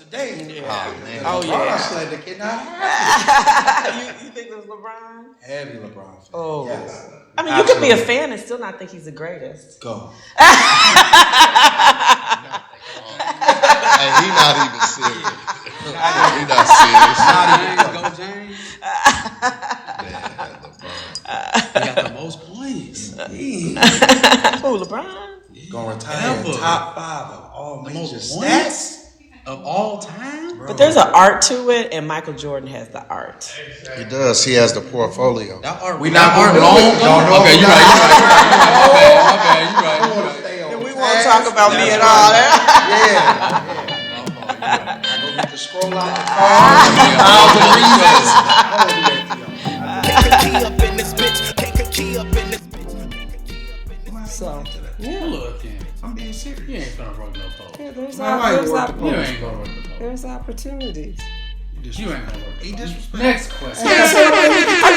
today. Yeah. Oh, yeah. Slander cannot happen. You think it was LeBron? Heavy LeBron fan. Oh. Yes. I mean, you could be a fan and still not think he's the greatest. Go. And he not even serious. He not serious. Go James. He got the most points. Who, LeBron? Gonna retire in top 5 of all major stats of all time. But there's an art to it, and Michael Jordan has the art. He does. He has the portfolio. That art, we not art gonna long. Okay, you're right. And we won't talk about me at all. I go get the scroll out the car. So, yeah. Look, I'm being serious. you ain't gonna work no pole. Yeah, You ain't gonna work the pole. there's opportunities. You ain't gonna work the He pole. disrespectful. Next question.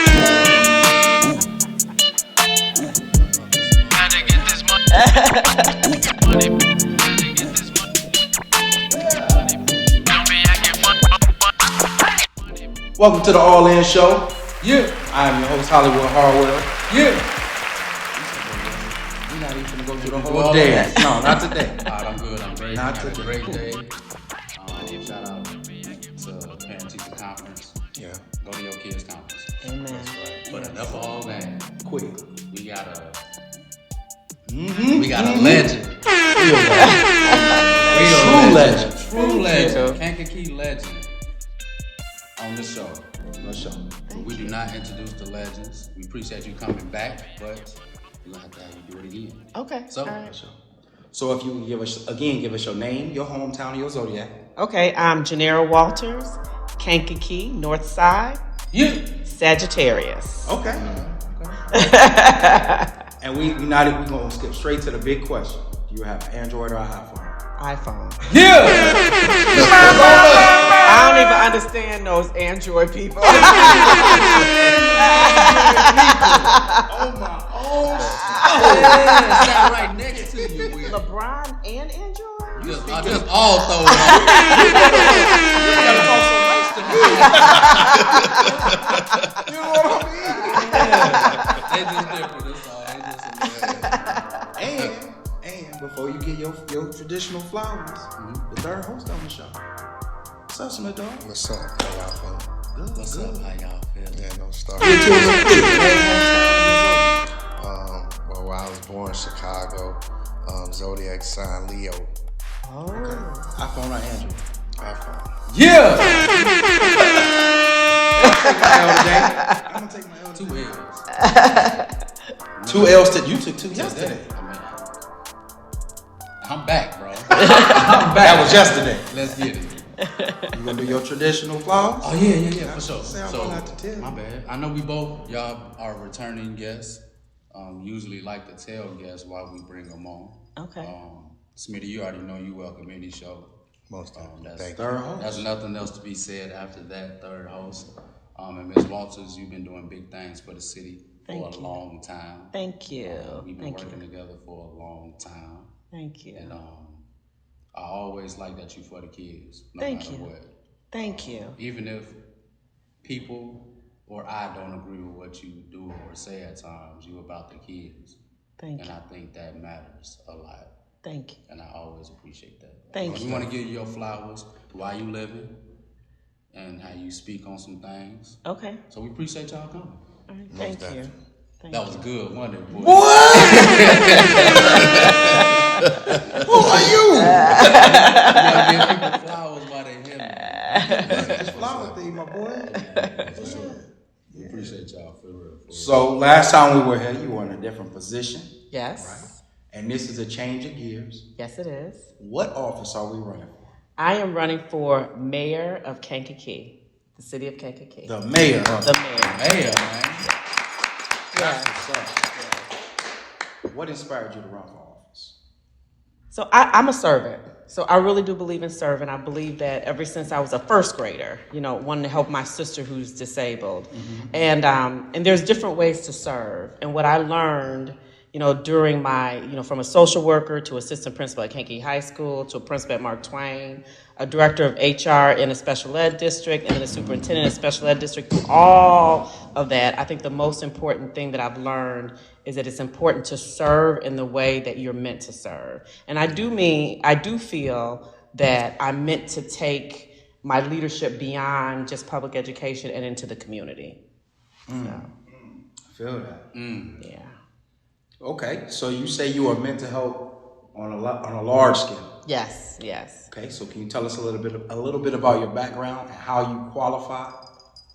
Welcome to the All In Show. Yeah. I am your host, Hollywood Harwell. Yeah. We're not even gonna go through the All whole day. No, not today. All right, I'm good. I'm great. Not Had a today. great day. Shout out to Parent Teacher Conference. Yeah. Go to your kids' conference. Amen. That's right. But enough of all that. Quick. We got a legend. True legend. Kankakee legend on the show. We do not introduce the legends. We appreciate you coming back, but we're gonna have to have you do it again. Okay. So, all right. So if you can give us your name, your hometown, and your zodiac. Okay, I'm Genevra Walters, Kankakee, North Side, Sagittarius. Okay. And we gonna skip straight to the big question. Do you have an Android or an iPhone? iPhone. yeah. I don't even understand those Android people. Oh my own. Sat right next to you. Will. LeBron and Android? Just all throw it on. You gotta talk so nice to me. You know what I mean? They just different. That's all. They just And before you get your traditional flowers, the third host on the show. What's up, Smitty dog? What's up? How y'all feeling? Good. What's up? How y'all feeling? Yeah, no start. Well, where I was born, Chicago, zodiac sign Leo. Oh. iPhone or Android? iPhone. Yeah. I'm gonna take my L today. 2 L's. 2 L's that you took 2 yesterday. I'm back, bro. That was yesterday. Let's get it. You gonna do your traditional flowers? Oh yeah, for sure. Say I'm So, gonna have to tell you. my bad. I know we both, y'all are returning guests. Usually like to tell guests why we bring them on. Okay. Smitty, you already know you welcome any show. Most definitely. That's, Thank Third host. There's nothing else to be said after that, third host. And Ms. Walters, you've been doing big things for the city for a long time. Thank you. We've been working together for a long time. Thank you. And I always like that you for the kids, no Thank matter you. what. Thank you. Even if people or I don't agree with what you do or say at times, you about the kids. Thank And you. I think that matters a lot. Thank you. And I always appreciate that. Thank We you. want to give you your flowers while you living and how you speak on some things. Okay. So we appreciate y'all coming. All right. Thank you. definitely. Thank That you. was good, wasn't it, boy? Who are you? You gotta give people flowers while they hear me. This flower thing, my boy. We appreciate y'all for real. So last time we were here, you were in a different position. Yes. And this is a change of gears. Yes, it is. What office are we running for? I am running for mayor of Kankakee, the city of Kankakee. The mayor. The mayor. Hey, man. Yeah. What inspired you to run for office? So I'm a servant. So I really do believe in serving. I believe that ever since I was a first grader, wanting to help my sister who's disabled. And there's different ways to serve. And what I learned during my, from a social worker to assistant principal at Kankakee High School to a principal at Mark Twain, a director of HR in a special ed district, and then a superintendent in a special ed district. Through all of that, I think the most important thing that I've learned is that it's important to serve in the way that you're meant to serve. And I do feel that I'm meant to take my leadership beyond just public education and into the community. So. Feel that. Yeah. Okay, so you say you are meant to help on a large scale. Yes. Okay, so can you tell us a little bit about your background and how you qualify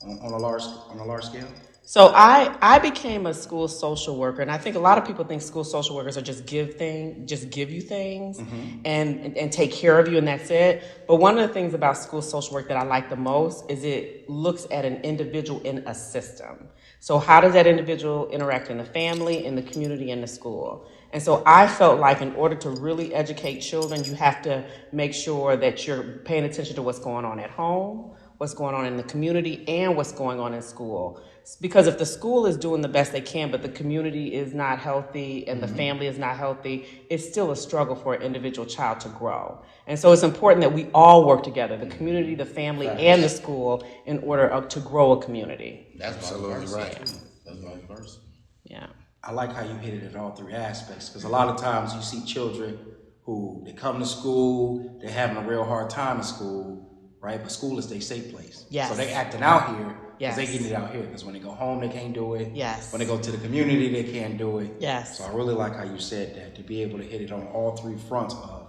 on a large scale? So I became a school social worker, and I think a lot of people think school social workers are just give you things and take care of you, and that's it. But one of the things about school social work that I like the most is it looks at an individual in a system. So how does that individual interact in the family, in the community, in the school? And so I felt like in order to really educate children, you have to make sure that you're paying attention to what's going on at home, what's going on in the community, and what's going on in school. Because if the school is doing the best they can, but the community is not healthy and the family is not healthy, it's still a struggle for an individual child to grow. And so it's important that we all work together, the community, the family, and the school, in order to grow a community. That's Absolutely right. That's vice versa. Yeah. I like how you hit it at all three aspects, because a lot of times you see children who they come to school, they're having a real hard time in school, right? But school is their safe place. Yes. So they acting out here because Yes. they getting it out here. Because when they go home, they can't do it. Yes. When they go to the community, they can't do it. Yes. So I really like how you said that, to be able to hit it on all three fronts of,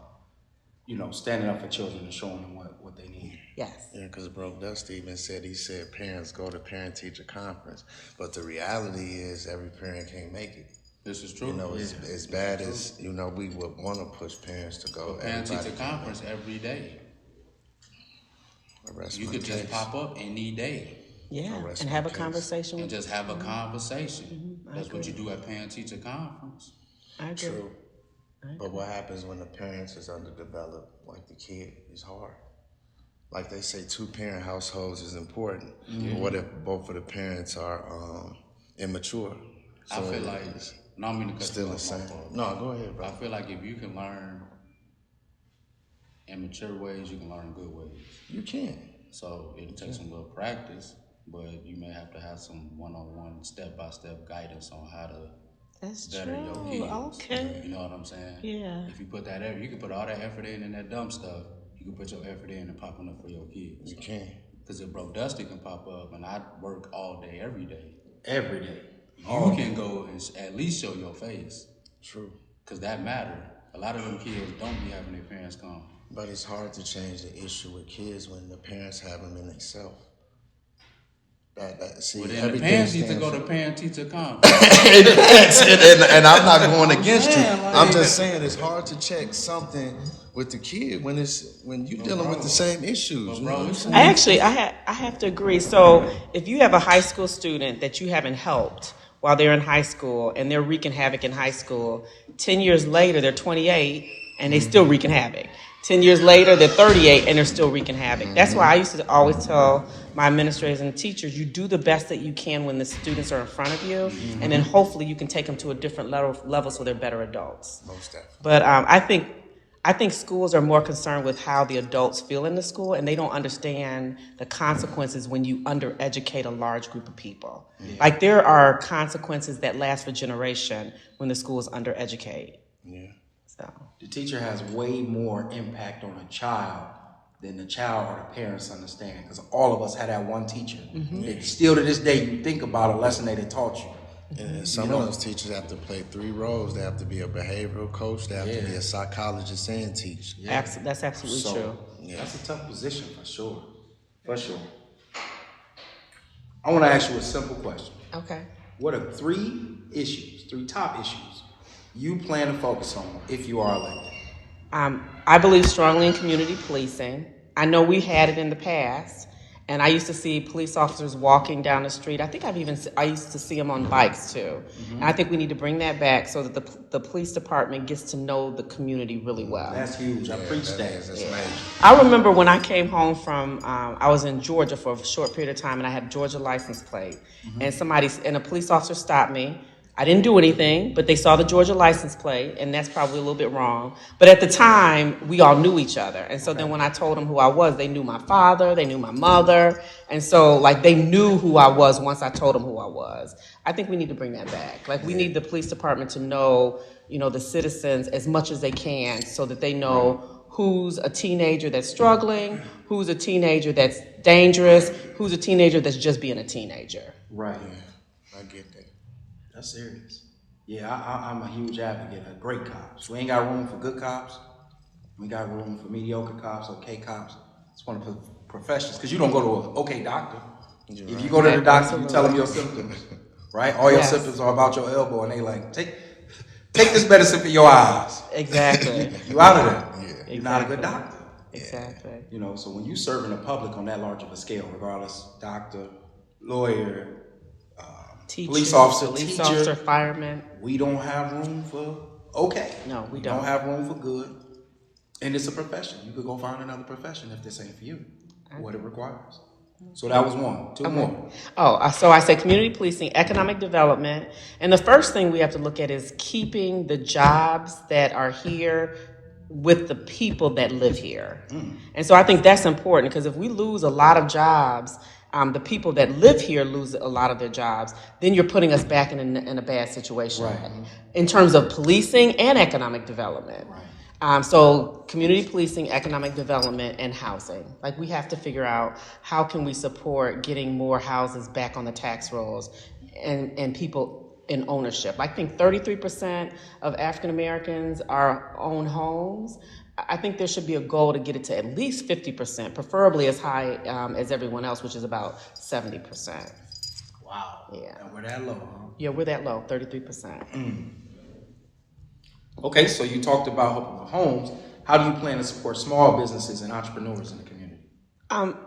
standing up for children and showing them what they need. Yes. Yeah, because Bro Dusty even said, parents go to parent-teacher conference. But the reality is every parent can't make it. This is true. As bad as, we would want to push parents to go. Parent-teacher conference every day. You could just pop up any day. Yeah. And have a conversation And with just have a conversation. That's what you do at parent-teacher conference. I agree. True. But what happens when the parents is underdeveloped, like the kid, is hard. Like they say, 2-parent households is important. But what if both of the parents are immature? So I feel like, no, I mean to cut still you the off, same. my fault. No, go ahead, bro. I feel like if you can learn in mature ways, you can learn in good ways. You can. So it'll take some little practice, but you may have to have some one-on-one, step-by-step guidance on how to better your kids. Okay. You know what I'm saying? Yeah. If you put that effort, you can put all that effort in that dumb stuff. You can put your effort in and popping up for your kids. You can. Because if Bro Dusty can pop up, and I work all day, every day. Every day. You can go and at least show your face. True. Because that matter. A lot of them kids don't be having their parents come. But it's hard to change the issue with kids when the parents have them in themselves. See, Well, then the parents need to go to parent-teacher conference. and I'm not going against you. saying, like- I'm just saying it's hard to check something with the kid when you're dealing with the same issues. You know what I'm saying? I have to agree. So if you have a high school student that you haven't helped while they're in high school and they're wreaking havoc in high school, 10 years later they're 28 and they still wreaking havoc. 10 years later, they're 38 and they're still wreaking havoc. That's why I used to always tell my administrators and teachers, you do the best that you can when the students are in front of you, and then hopefully you can take them to a different level so they're better adults. Most definitely. But I think schools are more concerned with how the adults feel in the school, and they don't understand the consequences when you undereducate a large group of people. Yeah. Like there are consequences that last for generation when the school is undereducated. Yeah. So the teacher has way more impact on a child than the child or the parents understand, because all of us had that one teacher. That still to this day you think about a lesson they taught you. And some of those teachers have to play 3 roles. They have to be a behavioral coach. They have to be a psychologist and teach. Yeah. That's absolutely true. Yeah. That's a tough position for sure. For sure. I want to ask you a simple question. Okay. What are 3 top issues you plan to focus on if you are elected? I believe strongly in community policing. I know we had it in the past, and I used to see police officers walking down the street. I think I used to see them on bikes too. And I think we need to bring that back so that the police department gets to know the community really well. That's huge. I preach that. That's major. I remember when I came home from, I was in Georgia for a short period of time, and I had a Georgia license plate. And a police officer stopped me. I didn't do anything, but they saw the Georgia license plate, and that's probably a little bit wrong. But at the time, we all knew each other. And so then when I told them who I was, they knew my father, they knew my mother. And so, like, they knew who I was once I told them who I was. I think we need to bring that back. Like, we need the police department to know, the citizens as much as they can so that they know who's a teenager that's struggling, who's a teenager that's dangerous, who's a teenager that's just being a teenager. Right. I get that. That's serious. Yeah, I'm a huge advocate of great cops. We ain't got room for good cops. We got room for mediocre cops, okay cops. It's one of the professions. Because you don't go to an okay doctor. If you go to the doctor, you tell them your symptoms, right? All your symptoms are about your elbow, and they like, take this medicine for your eyes. Exactly. You out of there. Yeah. You're not a good doctor. Exactly. So when you serving the public on that large of a scale, regardless, doctor, lawyer, Teacher, police officer, fireman. we don't have room for okay. No, we don't don't. have room for good. And it's a profession. You could go find another profession if this ain't for you, what it requires. So that was one. Two more. So I said community policing, economic development. And the first thing we have to look at is keeping the jobs that are here with the people that live here. And so I think that's important because if we lose a lot of jobs, the people that live here lose a lot of their jobs, then you're putting us back in a bad situation in terms of policing and economic development. So community policing, economic development, and housing. Like we have to figure out how can we support getting more houses back on the tax rolls and people in ownership. I think 33% of African Americans own homes. I think there should be a goal to get it to at least 50%, preferably as high as everyone else, which is about 70%. Wow. Yeah. And we're that low, huh? Yeah, we're that low, 33%. Okay, so you talked about helping with homes. How do you plan to support small businesses and entrepreneurs in the community?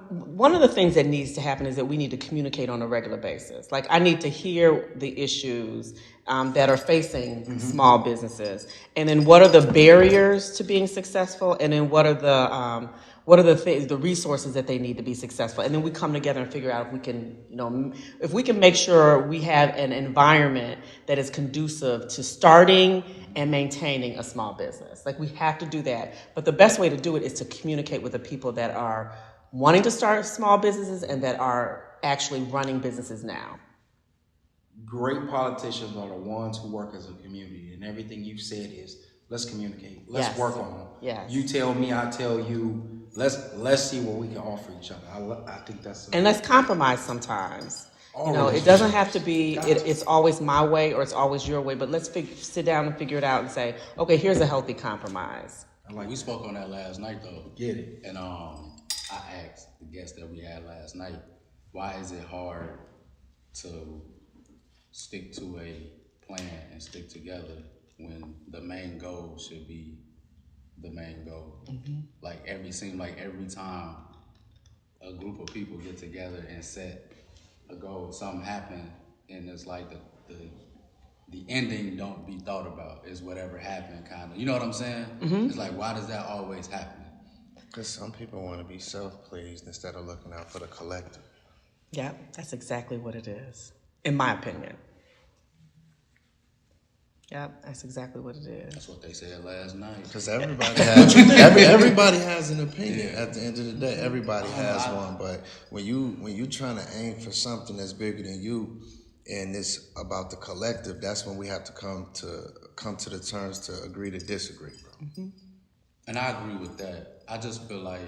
One of the things that needs to happen is that we need to communicate on a regular basis. Like I need to hear the issues that are facing small businesses, and then what are the barriers to being successful, and then what are the resources that they need to be successful, and then we come together and figure out if we can make sure we have an environment that is conducive to starting and maintaining a small business. Like we have to do that, but the best way to do it is to communicate with the people that are wanting to start small businesses and that are actually running businesses now. Great politicians are the ones who work as a community, and everything you've said is let's communicate, let's work on it. Yes. You tell me, I tell you. Let's see what we can offer each other. I think that's and let's compromise sometimes. Always. It doesn't have to be it's always my way or it's always your way, but let's sit down and figure it out and say, okay, here's a healthy compromise. We spoke on that last night though. Get it. And I asked the guest that we had last night, why is it hard to stick to a plan and stick together when the main goal should be the main goal? Seems like every time a group of people get together and set a goal, something happen, and it's like the ending don't be thought about. It's whatever happened, kind of. You know what I'm saying? It's like, why does that always happen? Because some people want to be self-pleased instead of looking out for the collective. Yeah, that's exactly what it is, in my opinion. Yeah, that's exactly what it is. That's what they said last night. Because everybody has an opinion. At the end of the day, everybody has one. But when you trying to aim for something that's bigger than you, and it's about the collective, that's when we have to come to the terms to agree to disagree, bro. And I agree with that. I just feel like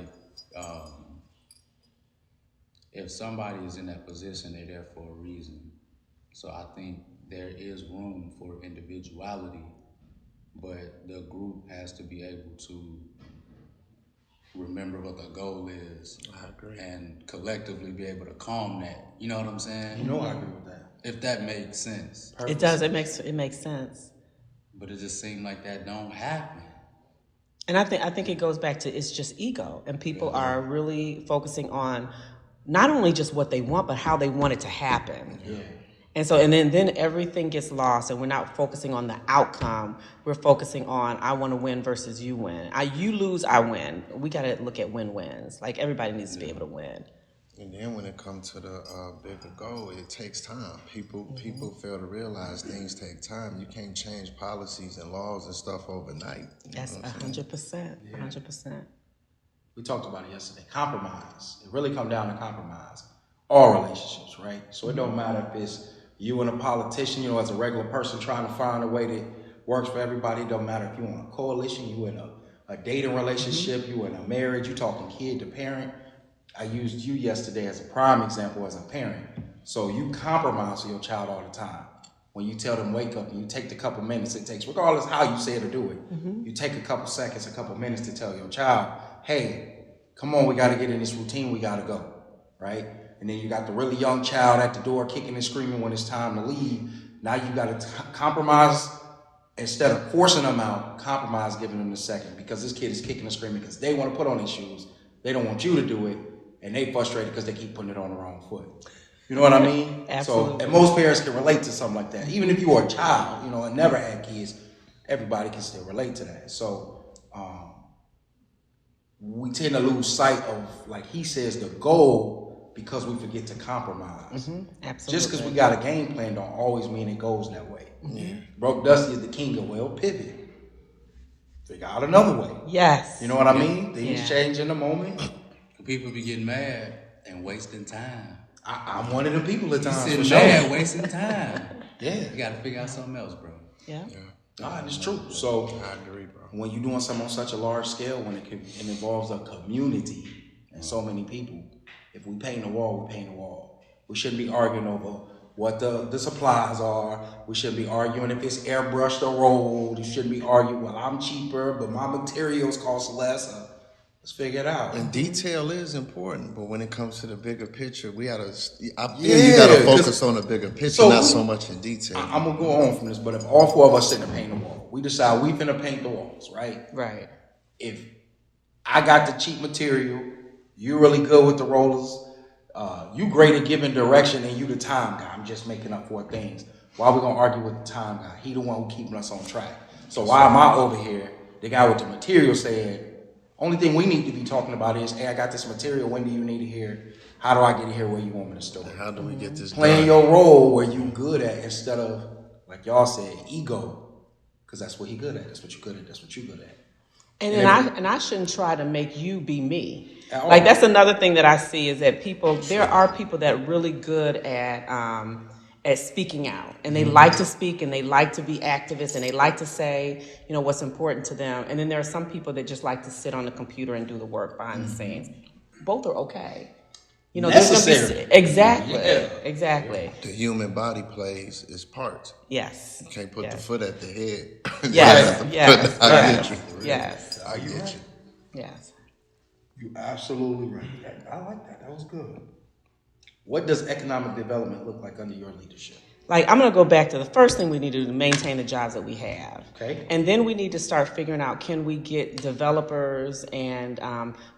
if somebody is in that position, they're there for a reason. So I think there is room for individuality, but the group has to be able to remember what the goal is. I agree. And collectively be able to calm that. You know what I'm saying? I agree with that. If that makes sense. It does. It makes sense. But it just seemed like that don't happen. And I think it goes back to it's just ego, and people are really focusing on not only just what they want, but how they want it to happen. Yeah. And so, and then everything gets lost, and we're not focusing on the outcome. We're focusing on I want to win versus you win. You lose, I win. We got to look at win-wins. Like everybody needs to be able to win. And then when it comes to the bigger goal, it takes time. People fail to realize things take time. You can't change policies and laws and stuff overnight. That's 100%. 100%. We talked about it yesterday. Compromise. It really comes down to compromise. All relationships, right? So it don't matter if it's you and a politician, as a regular person trying to find a way that works for everybody. It don't matter if you in a coalition, you in a dating relationship, you in a marriage, you talking kid to parent. I used you yesterday as a prime example as a parent. So you compromise with your child all the time. When you tell them wake up and you take the couple minutes it takes, regardless how you say to do it, you take a couple seconds, a couple minutes to tell your child, hey, come on, we got to get in this routine, we got to go, right? And then you got the really young child at the door kicking and screaming when it's time to leave. Now you got to compromise. Instead of forcing them out, compromise giving them the second, because this kid is kicking and screaming because they want to put on their shoes. They don't want you to do it. And they frustrated because they keep putting it on the wrong foot. You know what I mean? Absolutely. So, and most parents can relate to something like that. Even if you are a child, and never had kids, everybody can still relate to that. So, we tend to lose sight of, like he says, the goal because we forget to compromise. Absolutely. Just because we got a game plan don't always mean it goes that way. Broke Dusty is the king of, pivot. Figure out another way. Yes. You know what I mean? Things change in the moment. People be getting mad and wasting time. I'm one of them people at times. Sitting mad, wasting time. Yeah. You gotta figure out something else, bro. Yeah. It's true. So I agree, bro. when you're doing something on such a large scale, when it involves a community and so many people, if we paint the wall, we paint the wall. We shouldn't be arguing over what the supplies are. We shouldn't be arguing if it's airbrushed or rolled. You shouldn't be arguing, well, I'm cheaper, but my materials cost less. Let's figure it out. And detail is important, but when it comes to the bigger picture, you gotta focus on the bigger picture, not so much in detail. I'm gonna go on from this, but if all four of us sit and paint the wall, we decide we finna paint the walls, right? Right. If I got the cheap material, you really good with the rollers, you great at giving direction, and you the time guy. I'm just making up for things. Why we gonna argue with the time guy? He the one who keeping us on track. So why am I over here, the guy with the material saying, only thing we need to be talking about is, hey, I got this material. When do you need it here? How do I get it here where you want me to store it? How do we get this Playing done? your role where you good at instead of, like y'all said, ego. Because that's what he good at. That's what you good at. That's what you good at. And then I shouldn't try to make you be me. At all. Like that's another thing that I see is that there are people that really good at speaking out, and they like to speak, and they like to be activists, and they like to say, what's important to them. And then there are some people that just like to sit on the computer and do the work behind the scenes. Both are okay. Necessary. Exactly. Yeah. Exactly. The human body plays its parts. Yes. You can't put the foot at the head. Yes. Yes. I get you. Yes. I get you. Yes. You absolutely right. I like that. That was good. What does economic development look like under your leadership? Like, I'm going to go back to the first thing we need to do to maintain the jobs that we have. Okay. And then we need to start figuring out, can we get developers and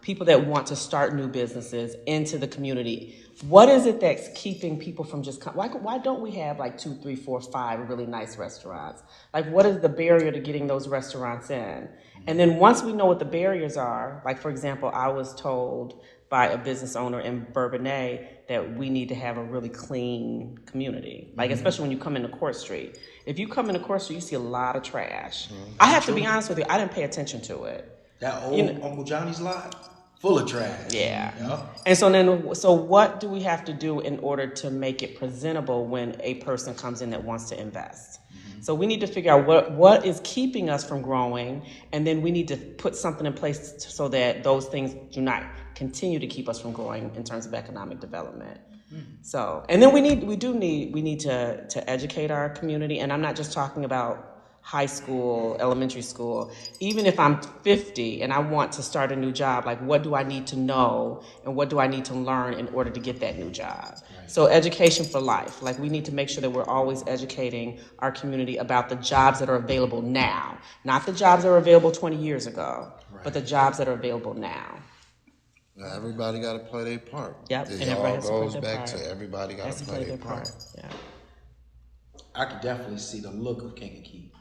people that want to start new businesses into the community? What is it that's keeping people from just why don't we have like 2, 3, 4, 5 really nice restaurants? Like, what is the barrier to getting those restaurants in? And then once we know what the barriers are, like, for example, I was told by a business owner in Bourbonnais that we need to have a really clean community. Like, especially when you come into Court Street. If you come into Court Street, you see a lot of trash. I have to be honest with you, I didn't pay attention to it. That old Uncle Johnny's lot? Full of trash. Yeah. And so what do we have to do in order to make it presentable when a person comes in that wants to invest? So we need to figure out what is keeping us from growing, and then we need to put something in place so that those things do not continue to keep us from growing in terms of economic development. So, and then we need to educate our community, and I'm not just talking about high school, elementary school. Even if I'm 50 and I want to start a new job, like, what do I need to know and what do I need to learn in order to get that new job? Right. So education for life. Like, we need to make sure that we're always educating our community about the jobs that are available now, not the jobs that were available 20 years ago, but the jobs that are available now. Now, everybody got to play their part. Yep, It and everybody all has to play goes their back part. to everybody got to play their part. Yeah. I could definitely see the look of Kankakee.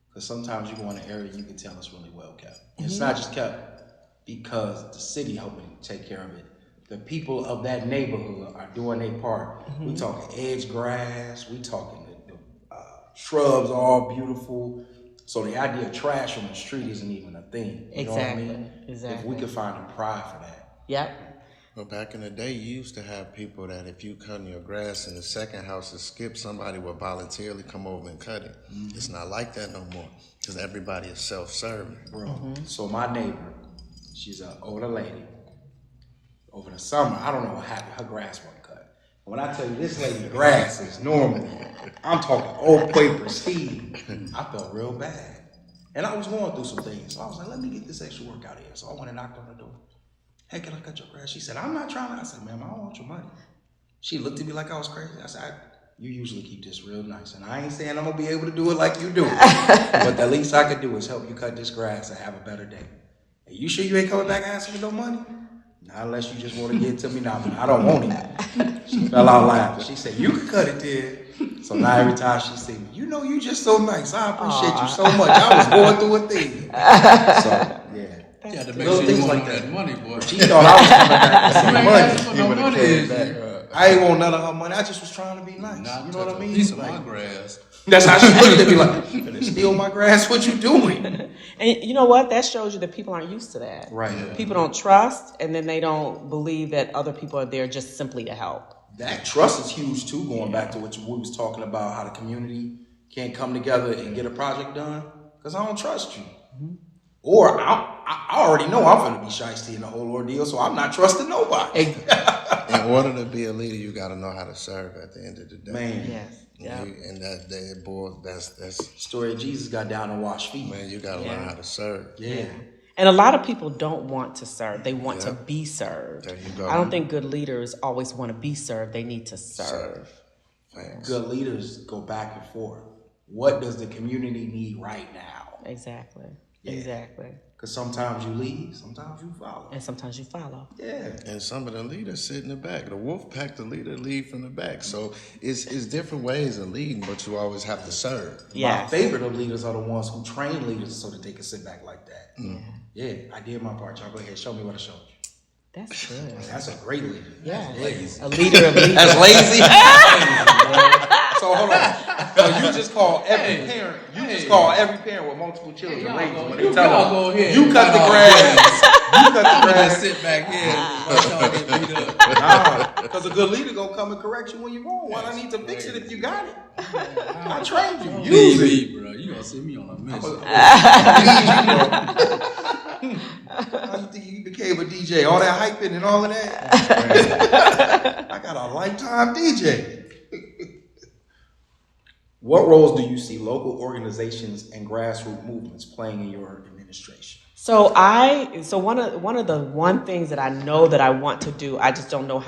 Because sometimes you go in an area you can tell it's really well kept. It's not just kept because the city helping take care of it, the people of that neighborhood are doing their part. We talking edge grass, we talking the shrubs are all beautiful. So the idea of trash on the street isn't even a thing. You know what I mean? Exactly. If we could find a pride for that. Yep. Well, back in the day, you used to have people that if you cut your grass in the second house to skip, somebody would voluntarily come over and cut it. It's not like that no more because everybody is self-serving. Bro, so my neighbor, she's an older lady. Over the summer, I don't know what happened. Her grass wasn't cut. When I tell you this lady's grass is normal, I'm talking old paper speed. I felt real bad. And I was going through some things. So I was like, let me get this extra work out of here. So I went and knocked on the door. Hey, can I cut your grass? She said, I'm not trying to. I said, ma'am, I don't want your money. She looked at me like I was crazy. I said, you usually keep this real nice. And I ain't saying I'm going to be able to do it like you do. But the least I could do is help you cut this grass and have a better day. Hey, you sure you ain't coming back asking for no money? Not unless you just want to get it to me now, but I don't want it. She fell out laughing. She said, you can cut it then. So now every time she see me, you know you just so nice. I appreciate you so much. I was going through a thing. So, yeah. You had to make Little sure you things want like that that. money, boy. She thought I was coming back with some You ain't money. asking for no money, is you? I ain't want none of her money. I just was trying to be nice. Not You know what I mean? Piece of Like, my grass. that's how she looked at me like, you finna steal my grass? What you doing? And you know what? That shows you that people aren't used to that. Right. Yeah. People don't trust, and then they don't believe that other people are there just simply to help. That trust is huge too, going back to what we was talking about, how the community can't come together and get a project done, because I don't trust you. Or I already know I'm going to be shiesty in the whole ordeal, so I'm not trusting nobody. In order to be a leader, you got to know how to serve at the end of the day. Man, Yes. Yeah. And that boy, that's story of Jesus got down and washed feet. man, you got to learn how to serve. Yeah. And a lot of people don't want to serve. They want to be served. There you go. I don't think good leaders always want to be served. They need to serve. Thanks. Good leaders go back and forth. What does the community need right now? Exactly. Yeah. Exactly. Because sometimes you lead, sometimes you follow. And sometimes you follow. Yeah. And some of the leaders sit in the back. The wolf pack, the leader lead from the back. So it's different ways of leading, but you always have to serve. Yes. My favorite of leaders are the ones who train leaders so that they can sit back like that. Yeah, I did my part. Y'all go ahead, show me what I showed you. That's good. That's a great leader. Yeah. Lazy. A leader of leaders. That's lazy. So hold on. So you just call every parent. You just call every parent with multiple children lazy when they tell go them ahead. you cut the grass. You cut the I'm gonna grass. sit back here and watch y'all get beat up. Nah, because a good leader gonna come and correct you when you're wrong. Why do I need to fix it if you got it? I trained you. Use Leave it. me, bro. You gonna see me on a mission. How you think you became a DJ? All that hyping and all of that? I got a lifetime DJ. What roles do you see local organizations and grassroots movements playing in your administration? So one of the one things that I know that I want to do, I just don't know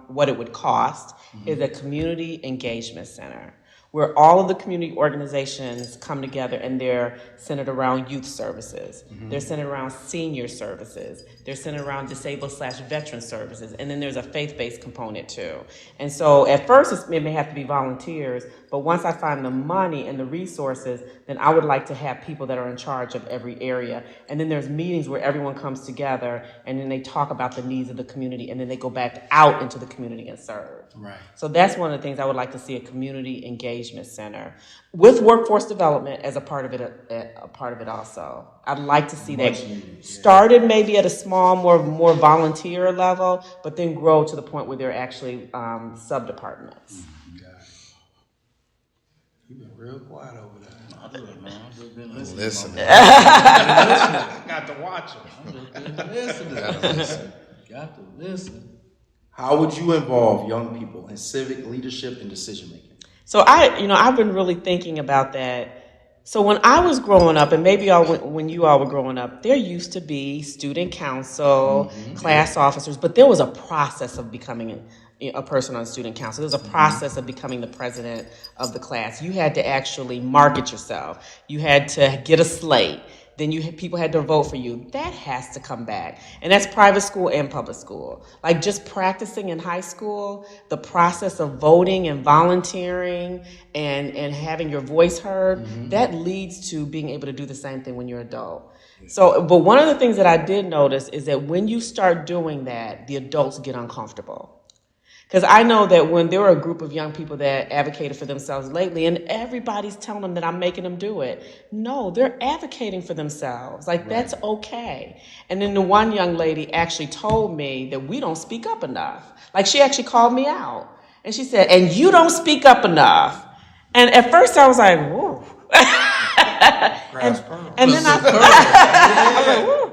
what it would cost, is a community engagement center where all of the community organizations come together and they're centered around youth services. They're centered around senior services. They're centered around disabled/veteran services. And then there's a faith-based component too. And so at first it may have to be volunteers, but once I find the money and the resources, then I would like to have people that are in charge of every area. And then there's meetings where everyone comes together and then they talk about the needs of the community and then they go back out into the community and serve. Right. So that's one of the things I would like to see, a community engagement center with workforce development as a part of it also. I'd like to see that started maybe at a small, more volunteer level, but then grow to the point where they're actually sub-departments. You've been real quiet over there. I do it, man. I've just been listening. Listen. I got to watch them. I've just been listening. Got to listen. How would you involve young people in civic leadership and decision making? So I've been really thinking about that. So when I was growing up, and maybe when you all were growing up, there used to be student council, class officers, but there was a process of becoming a person on student council. There was a process of becoming the president of the class. You had to actually market yourself. You had to get a slate. Then people had to vote for you. That has to come back. And that's private school and public school. Like just practicing in high school, the process of voting and volunteering and having your voice heard, that leads to being able to do the same thing when you're an adult. So, but one of the things that I did notice is that when you start doing that, the adults get uncomfortable. Because I know that when there were a group of young people that advocated for themselves lately, and everybody's telling them that I'm making them do it. No, they're advocating for themselves. Like, that's okay. And then the one young lady actually told me that we don't speak up enough. Like, she actually called me out. And she said, and you don't speak up enough. And at first I was like, whoa. and then I was like, whoa.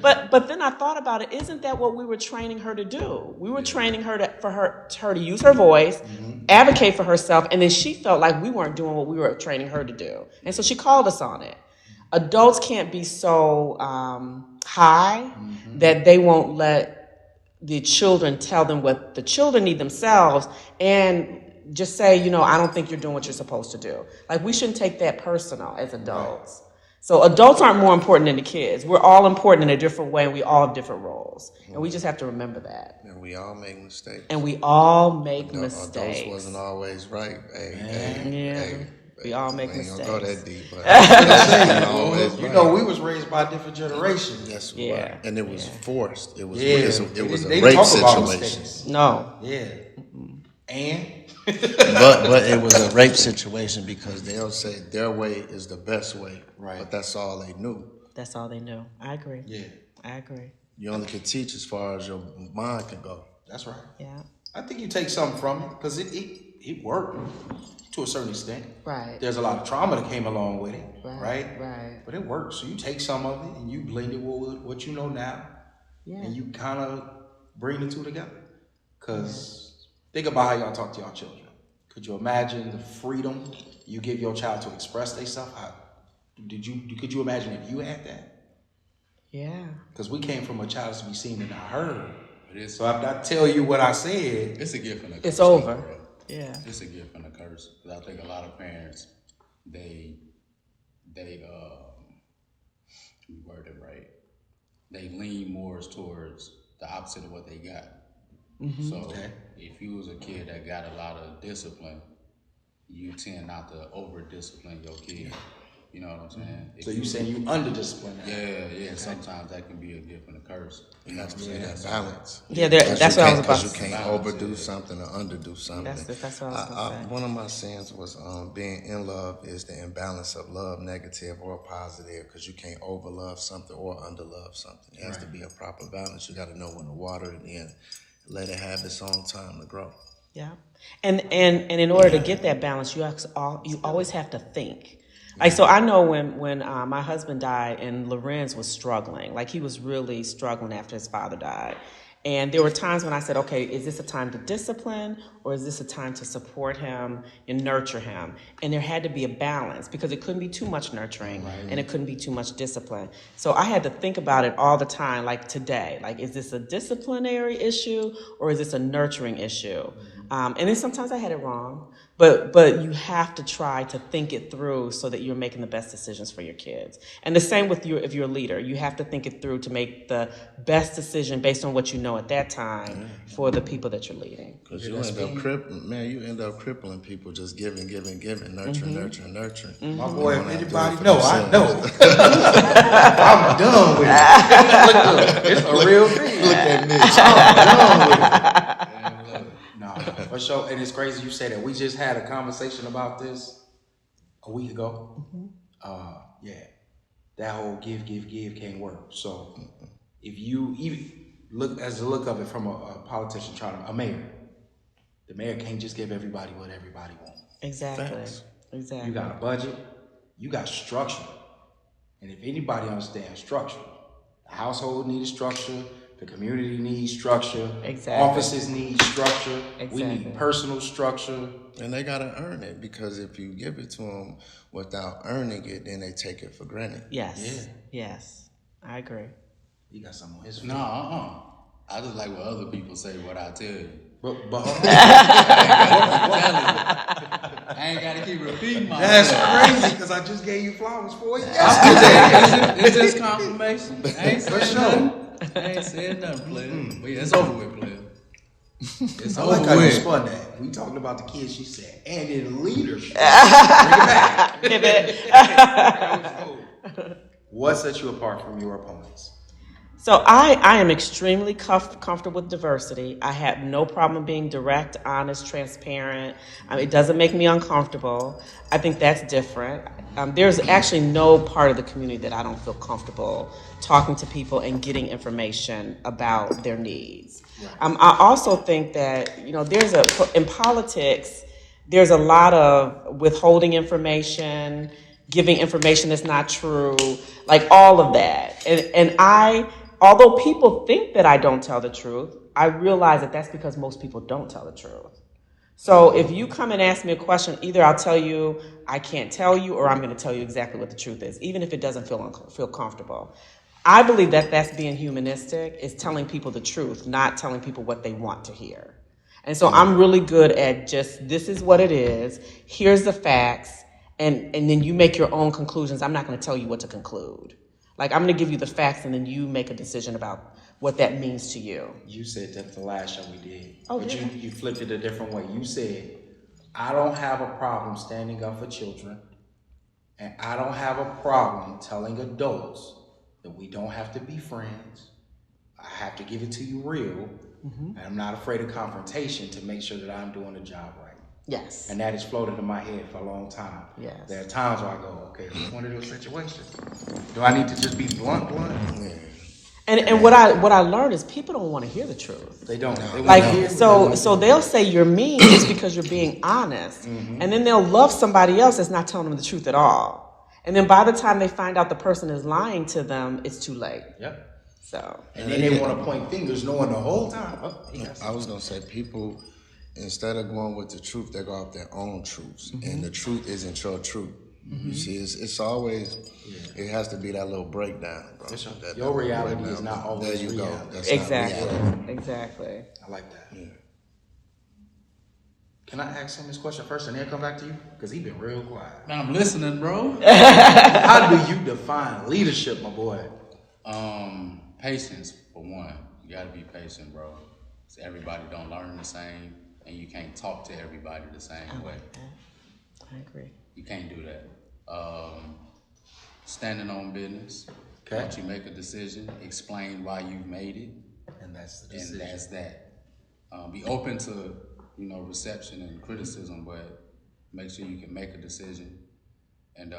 But then I thought about it. Isn't that what we were training her to do? We were training her for her to use her voice, advocate for herself, and then she felt like we weren't doing what we were training her to do, and so she called us on it. Adults can't be so high that they won't let the children tell them what the children need themselves, and just say, I don't think you're doing what you're supposed to do. Like, we shouldn't take that personal as adults. Right. So adults aren't more important than the kids. We're all important in a different way, and we all have different roles. And we just have to remember that. And we all make mistakes. Mistakes. Adults wasn't always right. We all make mistakes. Ain't gonna go that deep. But we was raised by a different generation. That's right. And it was forced. It was it was a they rape talk situation. No. Yeah. And but it was a rape situation because they'll say their way is the best way. Right. But that's all they knew. That's all they knew. I agree. Yeah. I agree. You only can teach as far as your mind can go. That's right. Yeah. I think you take something from it because it worked to a certain extent. Right. There's a lot of trauma that came along with it. Right. But it works. So you take some of it and you blend it with what you know now. Yeah. And you kind of bring the two together. Because think about how y'all talk to y'all children. Could you imagine the freedom you give your child to express themselves? Could you imagine if you had that? Yeah. Because we came from a child to be seen and not heard. So if I tell you what I said, it's a gift and a curse. It's over. Yeah. It's a gift and a curse. Because I think a lot of parents, they word it right. They lean more towards the opposite of what they got. Mm-hmm. So if you was a kid that got a lot of discipline, you tend not to over-discipline your kid. You know what I'm saying? So you saying you under-discipline? Yeah. Okay. Sometimes that can be a gift and a curse. You have to say that balance. Yeah, that's what I was about to say. Because you can't overdo something or underdo something. That's what I was going to say. One of my sins was being in love is the imbalance of love, negative or positive, because you can't over-love something or under-love something. It has to be a proper balance. You got to know when to water it in. Let it have its own time to grow. Yeah, and in order to get that balance, you always have to think. Like, so I know when my husband died and Lorenz was struggling, like he was really struggling after his father died. And there were times when I said, okay, is this a time to discipline or is this a time to support him and nurture him? And there had to be a balance because it couldn't be too much nurturing and it couldn't be too much discipline. So I had to think about it all the time, like today, like, is this a disciplinary issue or is this a nurturing issue? And then sometimes I had it wrong. But you have to try to think it through so that you're making the best decisions for your kids. And the same with you if you're a leader. You have to think it through to make the best decision based on what you know at that time for the people that you're leading. Because you end up crippling people just giving, nurturing. My boy, if anybody know, I know. I'm done with it. Look, it's a real thing. Look at me. I'm done with it. No, for sure. And it's crazy you say that. We just had a conversation about this a week ago. That whole give can't work. So if you even look of it from a politician a mayor, the mayor can't just give everybody what everybody wants. Exactly. Thanks. Exactly. You got a budget, you got structure. And if anybody understands structure, the household needs structure. The community needs structure. Exactly. Offices need structure. Exactly. We need personal structure. And they got to earn it because if you give it to them without earning it, then they take it for granted. Yes. Yeah. Yes. I agree. You got something on his No, I just like what other people say, what I tell you. But I ain't got to keep repeating myself. That's crazy because I just gave you flowers for it. It's just confirmation. I ain't said nothing. I ain't said nothing, player. But yeah, it's over with, player. It's I over like how you with. spun that. We talking about the kids, she said, and in leadership. Bring it back. What sets you apart from your opponents? So I am extremely comfortable with diversity. I have no problem being direct, honest, transparent. It doesn't make me uncomfortable. I think that's different. There's actually no part of the community that I don't feel comfortable talking to people and getting information about their needs. I also think that, in politics, there's a lot of withholding information, giving information that's not true, like all of that. Although people think that I don't tell the truth, I realize that that's because most people don't tell the truth. So if you come and ask me a question, either I'll tell you I can't tell you, or I'm going to tell you exactly what the truth is, even if it doesn't feel comfortable. I believe that that's being humanistic, is telling people the truth, not telling people what they want to hear. And so I'm really good at just, this is what it is, here's the facts, and then you make your own conclusions. I'm not going to tell you what to conclude. Like, I'm going to give you the facts, and then you make a decision about what that means to you. You said that the last show we did. Oh, but yeah. you flipped it a different way. You said, I don't have a problem standing up for children, and I don't have a problem telling adults that we don't have to be friends. I have to give it to you real, and I'm not afraid of confrontation to make sure that I'm doing the job right. Yes. And that has floated in my head for a long time. Yes. There are times where I go, okay, which one of those situations? Do I need to just be blunt? Yeah. And what I learned is people don't want to hear the truth. They don't. They want to Like, hear- so they'll say you're mean just because you're being honest. And then they'll love somebody else that's not telling them the truth at all. And then by the time they find out the person is lying to them, it's too late. Yep. So. And then they want to point fingers knowing the whole time. Oh, yes. I was gonna say, people, instead of going with the truth, they go off their own truths, and the truth isn't your truth. You see, it's always, it has to be that little breakdown, bro. That Your reality breakdown. is not always There you go. reality. That's not reality. Exactly. I like that. Yeah. Can I ask him this question first and then come back to you? Because he's been real quiet. Man, I'm listening, bro. How do you define leadership, my boy? Patience, for one. You gotta be patient, bro. 'Cause everybody don't learn the same, and you can't talk to everybody the same way. I agree. You can't do that. Standing on business. Okay. Once you make a decision, explain why you've made it, And that's the and decision. that's that. Be open to, reception and criticism, but make sure you can make a decision and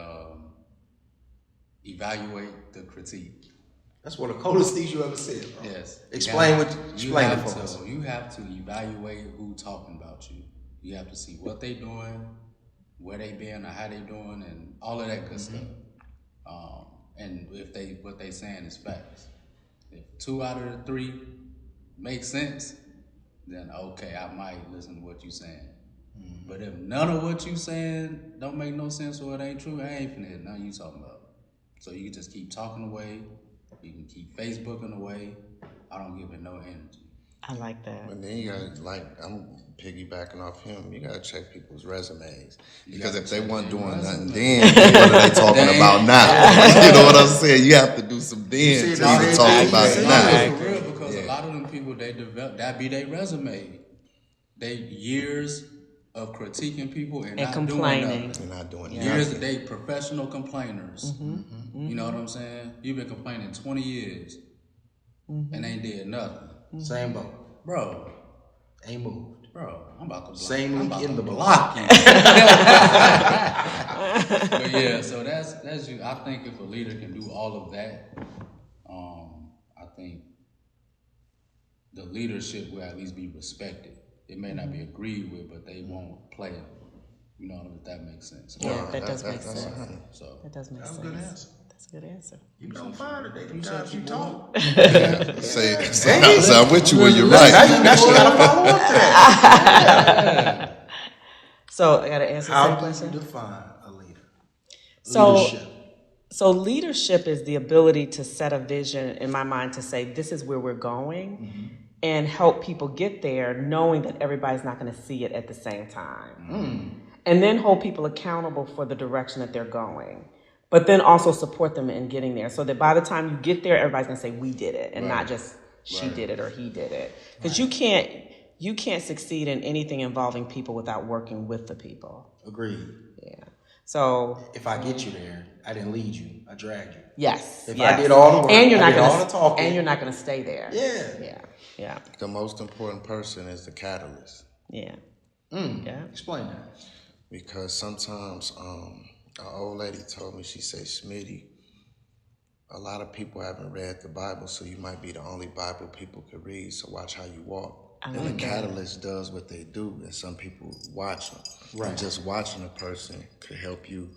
evaluate the critique. That's one of the coldest things you ever said, bro. Yes. Explain it for us. You have to evaluate who talking about you. You have to see what they doing, where they been, or how they doing, and all of that good stuff. And if what they saying is facts. If 2 out of the 3 make sense, then okay, I might listen to what you saying. But if none of what you saying don't make no sense or it ain't true, I ain't finna hear nothing you talking about. So you can just keep talking away. You can keep Facebooking away. I don't give it no energy. I like that. And then you gotta, I'm piggybacking off him, you gotta check people's resumes. Because if they weren't doing nothing then, what are they talking about now? You know what I'm saying? You have to do some then to even talk about it now. For real, because a lot of them people, they develop, that be their resume. They years of critiquing people and not complaining. doing nothing. They're not doing Years nothing. of they professional complainers. You know what I'm saying? You've been complaining 20 years and ain't did nothing. Same boat. Bro, Ain't moved. bro, I'm about to block. Same I'm leak about in to the block you. But yeah, so that's you. I think if a leader can do all of that, I think the leadership will at least be respected. It may not be agreed with, but they won't play it. You know, if that makes sense. Yeah, that does make sense. So That does make That's a sense. good answer. That's a good answer. You don't find today. Them times you talk. Say, I'm with you when you're Now right. you gotta follow up to that. So I got to answer the How same do question. you define a leader? So, Leadership. so leadership is the ability to set a vision in my mind to say this is where we're going, and help people get there, knowing that everybody's not going to see it at the same time, and then hold people accountable for the direction that they're going. But then also support them in getting there, so that by the time you get there, everybody's gonna say we did it, and not just she did it or he did it. Because you can't succeed in anything involving people without working with the people. Agreed. Yeah. So If I get you there, I didn't lead you. I dragged you. yes, If yes. I did all the work, and you're I not did gonna, all the talking. and you're not going to stay there. Yeah. Yeah. The most important person is the catalyst. Yeah. Explain that. Because sometimes an old lady told me, she said, Smitty, a lot of people haven't read the Bible, so you might be the only Bible people could read, so watch how you walk. And the catalyst does what they do, and some people watch them. Right. And just watching a person could help you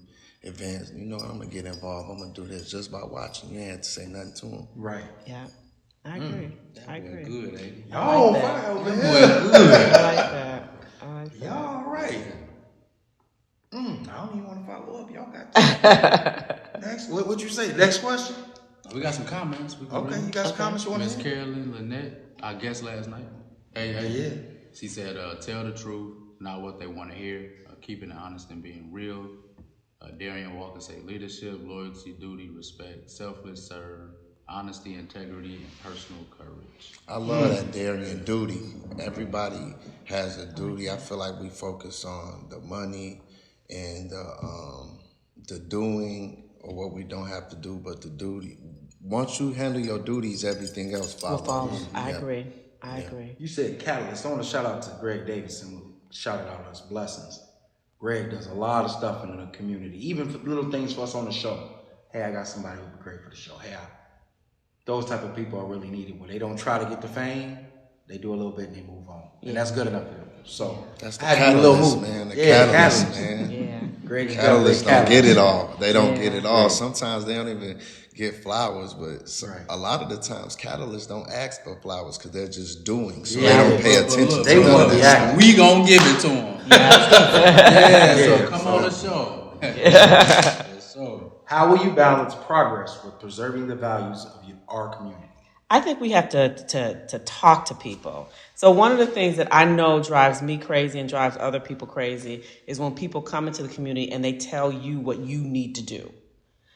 advance. You know, I'm going to get involved. I'm going to do this just by watching. You ain't have to say nothing to them. Right. Yeah. I agree. I agree. Good, ain't it? Y'all like fire over that. here. I like that. Y'all right. I don't even want to follow up. Y'all got that. Next, what you say? Next question. We got some comments. We can Okay, read. you got some comments you want to Miss hear? Carolyn Lynette, our guest last night. Hey. Yeah. She said, tell the truth, not what they want to hear. Keeping it honest and being real. Darian Walker say leadership, loyalty, duty, respect, selfless serve, honesty, integrity, and personal courage. I love that Darian duty. Everybody has a duty. I feel like we focus on the money and the doing or what we don't have to do, but the duty. Once you handle your duties, everything else follows. I agree. I agree. You said catalyst. I want to shout out to Greg Davidson who shouted out us blessings. Greg does a lot of stuff in the community, even for little things for us on the show. Hey, I got somebody who would be great for the show. Hey, those type of people are really needed. Where they don't try to get the fame, they do a little bit and they move on, and that's good enough for them. So That's the I had to do a catalyst, little move. man. The Yeah, catalyst, man. Yeah. Greg Catalysts don't get it all. They don't get it all. Yeah. Sometimes they don't even get flowers, but Right. a lot of the times catalysts don't ask for flowers because they're just doing, so Yeah, they don't pay but attention look, to they none wanna of be that active. stuff. We gonna give it to them. Yeah, so Yeah, come so- on the show. Yes, so. How will you balance progress with preserving the values of our community? I think we have to talk to people. So one of the things that I know drives me crazy and drives other people crazy is when people come into the community and they tell you what you need to do.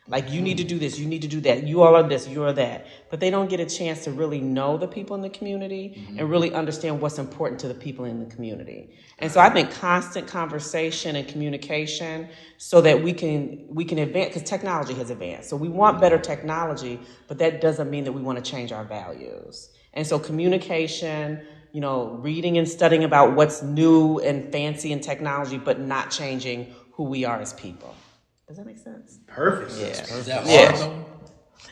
Like, you need to do this, you need to do that, you all are this, you are that. But they don't get a chance to really know the people in the community and really understand what's important to the people in the community. And so I think constant conversation and communication so that we can advance, because technology has advanced. So we want better technology, but that doesn't mean that we want to change our values. And so communication, reading and studying about what's new and fancy in technology, but not changing who we are as people. Does that make sense? Perfect. Yeah. Is that hard Yeah. though?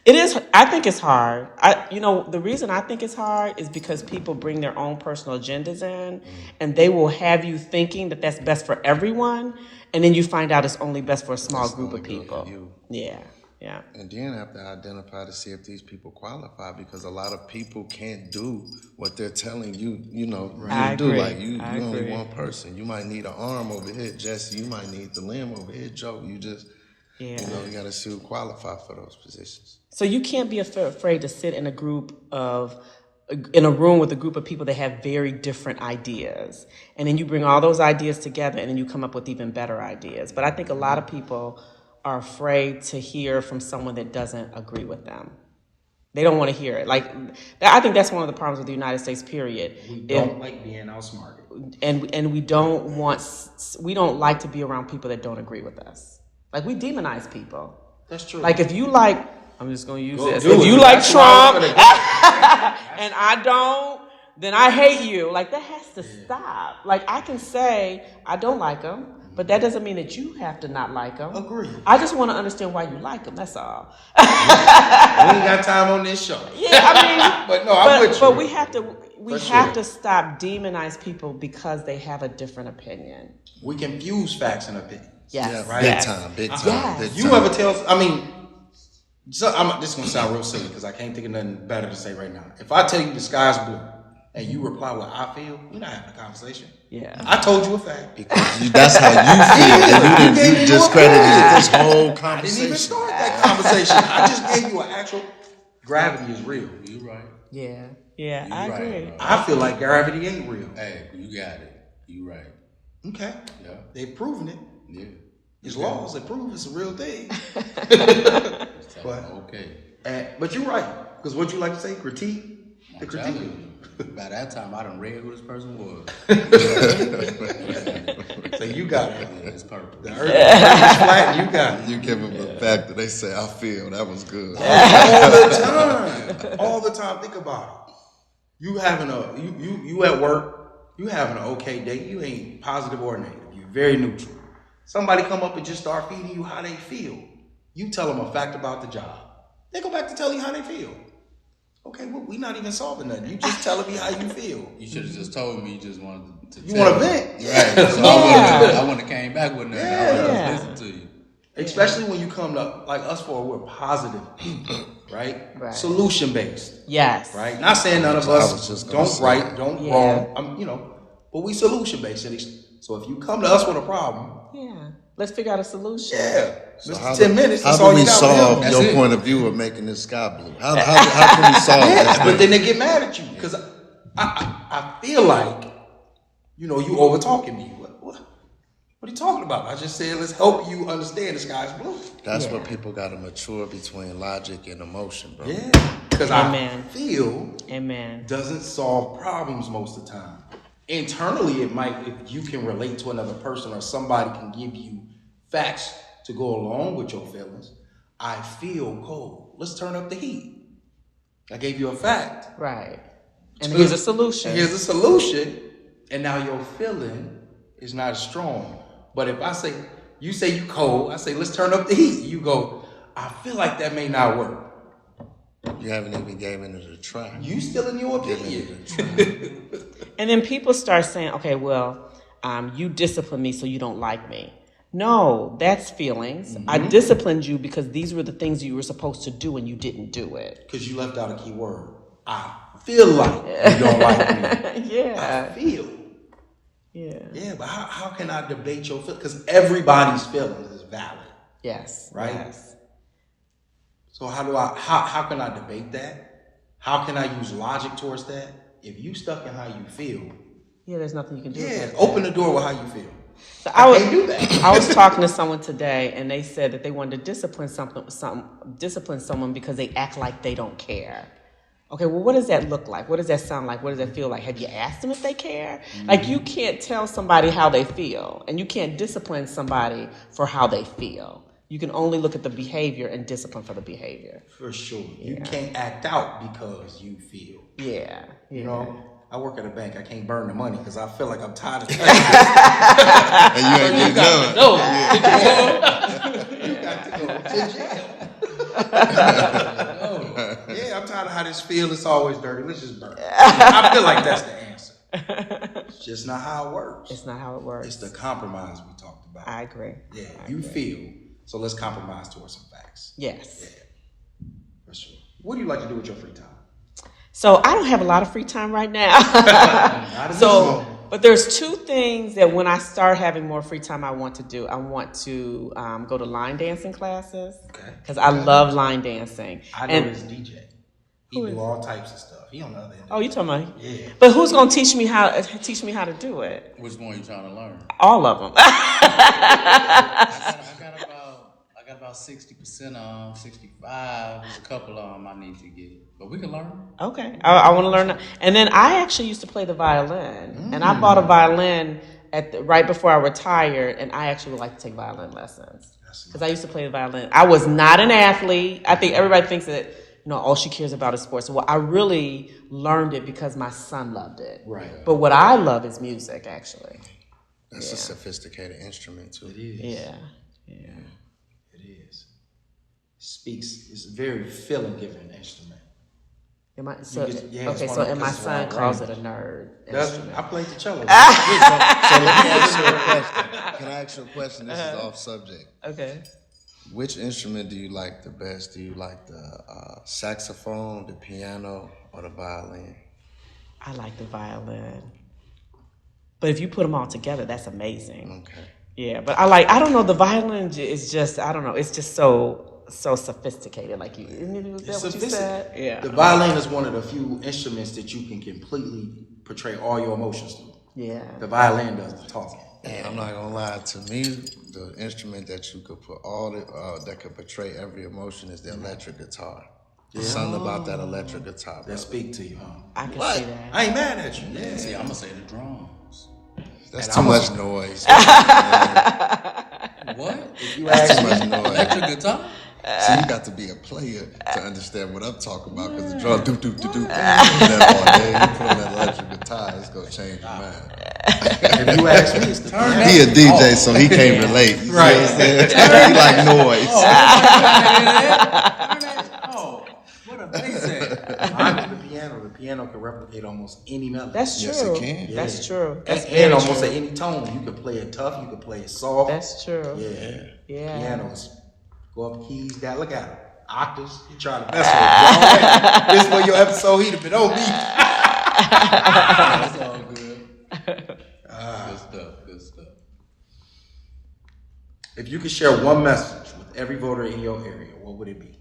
It is. I think it's hard. The reason I think it's hard is because people bring their own personal agendas in, and they will have you thinking that that's best for everyone, and then you find out it's only best for a small That's group of only good people. for you. Yeah. And then have to identify to see if these people qualify, because a lot of people can't do what they're telling you, I you do. agree. Like you I only agree. one person. You might need an arm over here, Jesse. You might need the limb over here, Joe. You just, you got to see who qualify for those positions. So you can't be afraid to sit in a room with a group of people that have very different ideas. And then you bring all those ideas together and then you come up with even better ideas. But I think a lot of people are afraid to hear from someone that doesn't agree with them. They don't want to hear it. I think that's one of the problems with the United States, period. We don't like being outsmarted. And we don't like to be around people that don't agree with us. Like, we demonize people. That's true. Like, if you like, I'm just going to use this. do If it. you like That's what I Trump was gonna and I don't, then I hate you. Like, that has to stop. Like, I can say I don't like him, but that doesn't mean that you have to not like him. Agree. I just want to understand why you like him. That's all. We ain't got time on this show. Yeah, I mean, But no, I'm with you. But we have sure. to stop demonize people because they have a different opinion. We can fuse facts and opinions. Yes. Yeah, Right. big Yes. time, big time, Yes. big time. You ever tell? This is gonna sound real silly because I can't think of nothing better to say right now. If I tell you the sky's blue and you reply what I feel, we're not having a conversation. Yeah. I told you a fact. Because that's how you feel, and you discredited this whole I didn't even conversation. start that conversation. I just gave you an actual. Gravity is real. You right. Yeah. Yeah. You I right, agree. bro. I feel like gravity ain't real. Hey, you got it. You right. Okay. Yeah. They've proven it. Yeah. It's laws that prove it's a real thing. But okay. but you're right. Because what you like to say, critique. The I'm telling critique. you, by that time, I done read who this person was. So you got it. Yeah, it's perfect. The earth is flat, you got it. You give them a fact that they say, I feel, that was good. All the time. Think about it. You having you at work, you having an okay day, you ain't positive or negative. You're very neutral. Somebody come up and just start feeding you how they feel. You tell them a fact about the job. They go back to tell you how they feel. Okay, well, we're not even solving nothing. You just telling me how you feel. You should have just told me you just wanted to You want to vent? Right. So I wouldn't have came back with nothing. I would have listened to you. Especially when you come to, like us four, we're positive people, right? Right. Solution based. Yes. Right? Not saying none of I was us just gonna don't say. right, don't wrong. But we solution based. So if you come to us with a problem, Yeah. Let's figure out a solution. yeah, So Mr. how 10 do- minutes. How That's do all we you got. solve That's your it. point of view of making this sky blue? How can we solve this? Yeah, but then they get mad at you because I feel like, you over talking me. What are you talking about? I just said let's help you understand the sky's blue. That's what people got to mature between logic and emotion, bro. Yeah, because Amen. I feel Amen. doesn't solve problems most of the time. Internally, it might if you can relate to another person or somebody can give you facts to go along with your feelings. I feel cold. Let's turn up the heat. I gave you a fact. Right. And here's a solution. Here's a solution, and now your feeling is not as strong. But if I say, you say you cold, I say, let's turn up the heat. You go, I feel like that may not work. You haven't even given it a try. You still in your Giving opinion. it a try. And then people start saying, okay, well, you discipline me so you don't like me. No, that's feelings. Mm-hmm. I disciplined you because these were the things you were supposed to do and you didn't do it. Because you left out a key word. I feel like you don't like me. Yeah. I feel. Yeah. Yeah, but how can I debate your feelings? Because everybody's feelings is valid. Yes. Right? Yes. So how can I debate that? How can I use logic towards that? If you stuck in how you feel, Yeah, there's nothing you can do. yeah, about open the door with how you feel. So I can't do that. I was talking to someone today, and they said that they wanted to discipline someone because they act like they don't care. Okay, well, what does that look like? What does that sound like? What does that feel like? Have you asked them if they care? Like, you can't tell somebody how they feel, and you can't discipline somebody for how they feel. You can only look at the behavior and discipline for the behavior. For sure. You can't act out because you feel. Yeah. You know, I work at a bank. I can't burn the money because I feel like I'm tired of And you ain't getting none. You got to go to jail. Yeah, I'm tired of how this feels. It's always dirty. Let's just burn it. I feel like that's the answer. It's just not how it works. It's not how it works. It's the compromise we talked about. I agree. Yeah, I you agree. feel. So let's compromise towards some facts. Yes. Yeah, for sure. What do you like to do with your free time? So I don't have a lot of free time right now. Not at this moment. But there's two things that when I start having more free time I want to do. I want to go to line dancing classes. Okay. Because I love line dancing. I know this DJ. He do all types of stuff. He on the other end. Oh, you talking about? Yeah. But who's gonna teach me how to do it? Which one are you trying to learn? All of them. I got about 60% on, 65. There's a couple of them I need to get, but we can learn. Okay, I want to learn that. And then I actually used to play the violin, and I bought a violin right before I retired, and I actually would like to take violin lessons because I used to play the violin. I was not an athlete. I think everybody thinks that all she cares about is sports. Well, I really learned it because my son loved it. Right. But what I love is music, actually. That's a sophisticated instrument, too. It is. Yeah. It is. Speaks. It's a very feeling-giving instrument. And my it's one of and my those son wild calls it ranges. a nerd That's, instrument. I played the cello. So let me ask you a question. Can I ask you a question? This is off subject. Okay. Which instrument do you like the best? Do you like the saxophone, the piano, or the violin? I like the violin. But if you put them all together, that's amazing. Okay. Yeah, but I don't know, the violin is just, I don't know, it's just so sophisticated. Like, is that what you said? Yeah. The violin is one of the few instruments that you can completely portray all your emotions through. Yeah. The violin does the talking. And I'm not gonna lie. To me, the instrument that you could put that could portray every emotion is the electric guitar. There's something about that electric guitar. That speak to you, huh? I can What? see that. I ain't mad at you. Yeah, see, I'm gonna say the drums. That's too much noise. What? If you That's ask too me, much noise. Electric guitar? See, you got to be a player to understand what I'm talking about, because the drum do. That all day, you put on that electric guitar, it's gonna change your mind. if you ask me, it's the piano. He a DJ, so he can't relate. You see what I'm saying? He like noise. Oh, what a bass at. Mine is the piano. The piano can replicate almost any melody. That's true. Yes, it can. That's true. That's and very almost true. at any tone. You can play it tough. You can play it soft. That's true. Yeah. Pianos go up keys down. Look at him. Octaves. You trying to mess with me. This was your episode. He'd have been on me. That's all good. Good stuff. If you could share one message with every voter in your area, what would it be?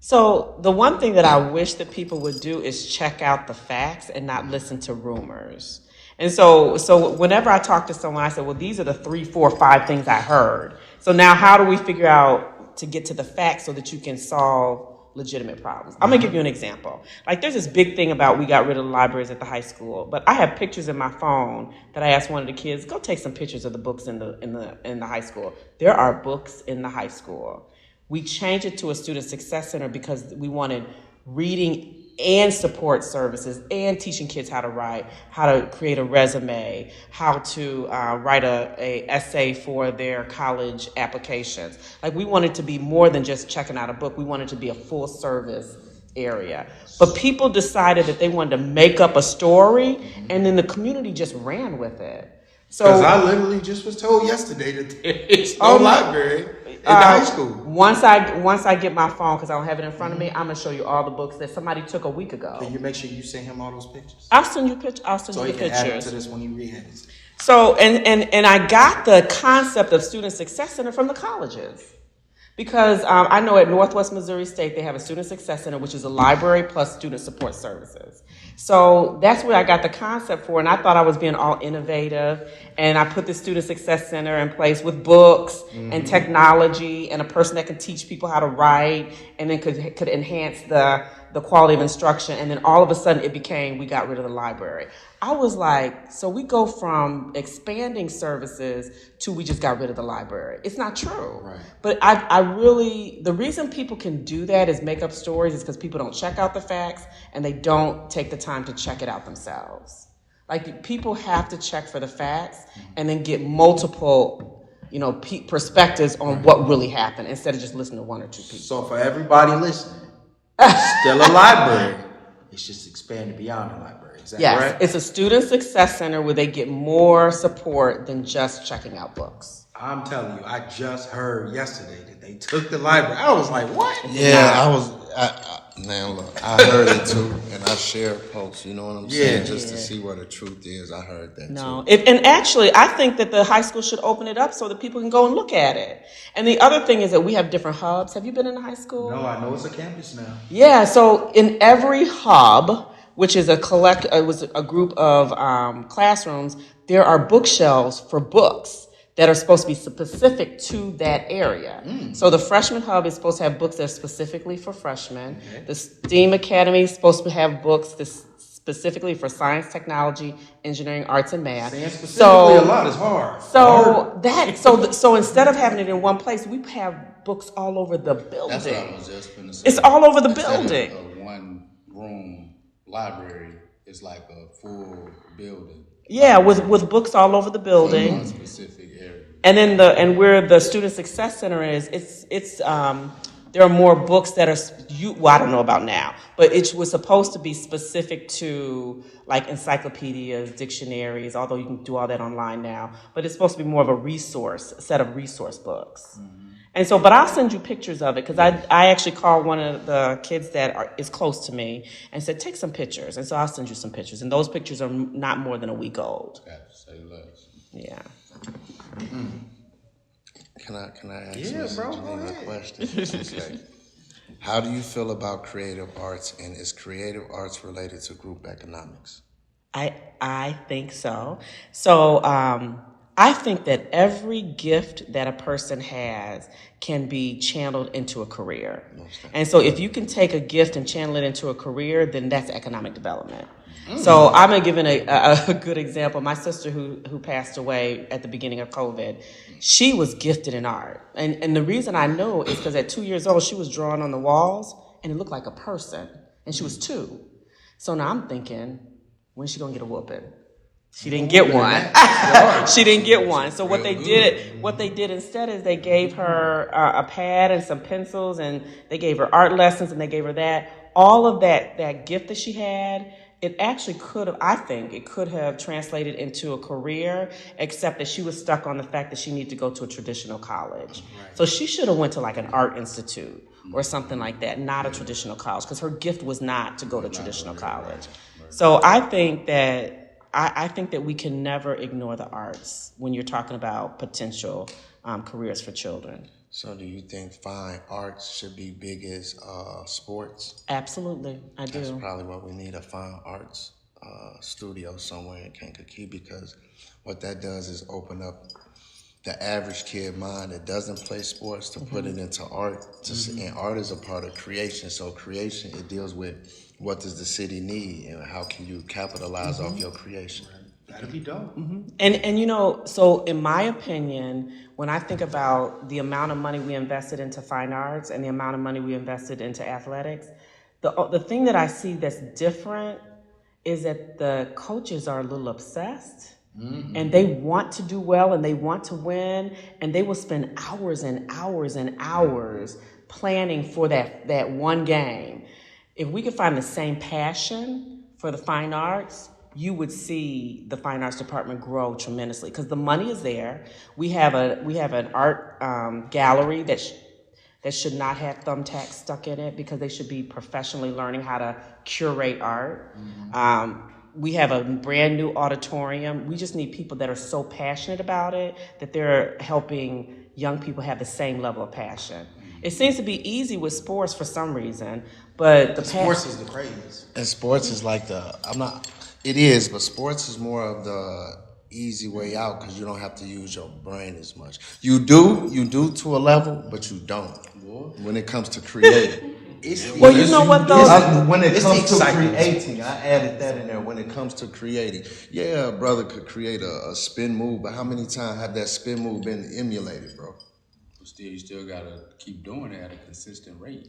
So the one thing that I wish that people would do is check out the facts and not listen to rumors. And so whenever I talk to someone, I say, well, these are the 3, 4, 5 things I heard. So now how do we figure out to get to the facts so that you can solve legitimate problems? I'm gonna give you an example. Like there's this big thing about we got rid of the libraries at the high school, but I have pictures in my phone that I asked one of the kids, go take some pictures of the books in the high school. There are books in the high school. We changed it to a student success center because we wanted reading and support services and teaching kids how to write, how to create a resume, how to write a essay for their college applications. Like we wanted to be more than just checking out a book. We wanted to be a full service area. But people decided that they wanted to make up a story, and then the community just ran with it. Because So I literally just was told yesterday that there is no library in the high school. Once I get my phone, because I don't have it in front of me, I'm gonna show you all the books that somebody took a week ago. Can you make sure you send him all those pictures? I'll send you pictures. I'll send So you he the can add them pictures. to this when he reheads. So and I got the concept of Student Success Center from the colleges. Because I know at Northwest Missouri State, they have a Student Success Center, which is a library plus student support services. So that's where I got the concept for, and I thought I was being all innovative, and I put the Student Success Center in place with books and technology and a person that can teach people how to write and then could enhance the quality of instruction, and then all of a sudden it became, we got rid of the library. I was like, so we go from expanding services to we just got rid of the library. It's not true. Right. But I really, the reason people can do that is make up stories is because people don't check out the facts and they don't take the time to check it out themselves. Like people have to check for the facts and then get multiple, perspectives on what really happened instead of just listening to one or two people. So for everybody listening, still a library. It's just expanded beyond the library. Is that Yes, right? it's a student success center where they get more support than just checking out books. I'm telling you, I just heard yesterday that they took the library. I was like, what? Yeah, now look, I heard it too, and I share posts, you know what I'm saying? Just to see what the truth is. I heard that too. And actually, I think that the high school should open it up so that people can go and look at it. And the other thing is that we have different hubs. Have you been in a high school? No, I know it's a campus now. Yeah, so in every hub, which is a group of classrooms, there are bookshelves for books that are supposed to be specific to that area. So the freshman hub is supposed to have books that are specifically for freshmen. Okay. The STEAM Academy is supposed to have books that's specifically for science, technology, engineering, arts, and math. Saying specifically a lot is hard. So instead of having it in one place, we have books all over the building. That's what I was just going to say. It's all over the building. A one-room library is like a full building. Yeah, with books all over the building. One specific area. And then where the Student Success Center is, it's there are more books that are I don't know about now, but it was supposed to be specific to like encyclopedias, dictionaries, although you can do all that online now. But it's supposed to be more of a set of resource books. Mm-hmm. And so, but I'll send you pictures of it because I actually called one of the kids that is close to me and said, take some pictures. And so I'll send you some pictures. And those pictures are not more than a week old. Say less. Yeah. Can I ask Ms. Genevra a question? Okay. How do you feel about creative arts, and is creative arts related to group economics? I think so. So I think that every gift that a person has can be channeled into a career. And so if you can take a gift and channel it into a career, then that's economic development. So I'm gonna give a good example. My sister who passed away at the beginning of COVID, she was gifted in art. And the reason I know is because at 2 years old, she was drawing on the walls and it looked like a person. And she was 2. So now I'm thinking, when's she gonna get a whooping? She didn't get one. She didn't get one. So what they did instead is they gave her a pad and some pencils, and they gave her art lessons, and they gave her that. All of that gift that she had, it actually I think it could have translated into a career, except that she was stuck on the fact that she needed to go to a traditional college. Right. So she should have went to like an art institute or something like that, not a traditional college, because her gift was not to go to traditional college. So I think that we can never ignore the arts when you're talking about potential careers for children. So do you think fine arts should be big as sports? Absolutely, I do. That's probably what we need, a fine arts studio somewhere in Kankakee, because what that does is open up the average kid mind that doesn't play sports to put it into art. And art is a part of creation. So creation, it deals with what does the city need and how can you capitalize off your creation. That'd be dope. And so in my opinion, when I think about the amount of money we invested into fine arts and the amount of money we invested into athletics, the thing that I see that's different is that the coaches are a little obsessed. And they want to do well and they want to win, and they will spend hours and hours and hours planning for that one game. If we could find the same passion for the fine arts, you would see the fine arts department grow tremendously because the money is there. We have an art gallery that should not have thumbtacks stuck in it because they should be professionally learning how to curate art. We have a brand new auditorium. We just need people that are so passionate about it that they're helping young people have the same level of passion. It seems to be easy with sports for some reason, but sports is the craze. And sports is like it is, but sports is more of the easy way out because you don't have to use your brain as much. You do to a level, but you don't when it comes to creating. Well, you know what though? When it comes to creating, I added that in there. When it comes to creating, yeah, a brother could create a spin move, but how many times have that spin move been emulated, bro? You still gotta keep doing it at a consistent rate.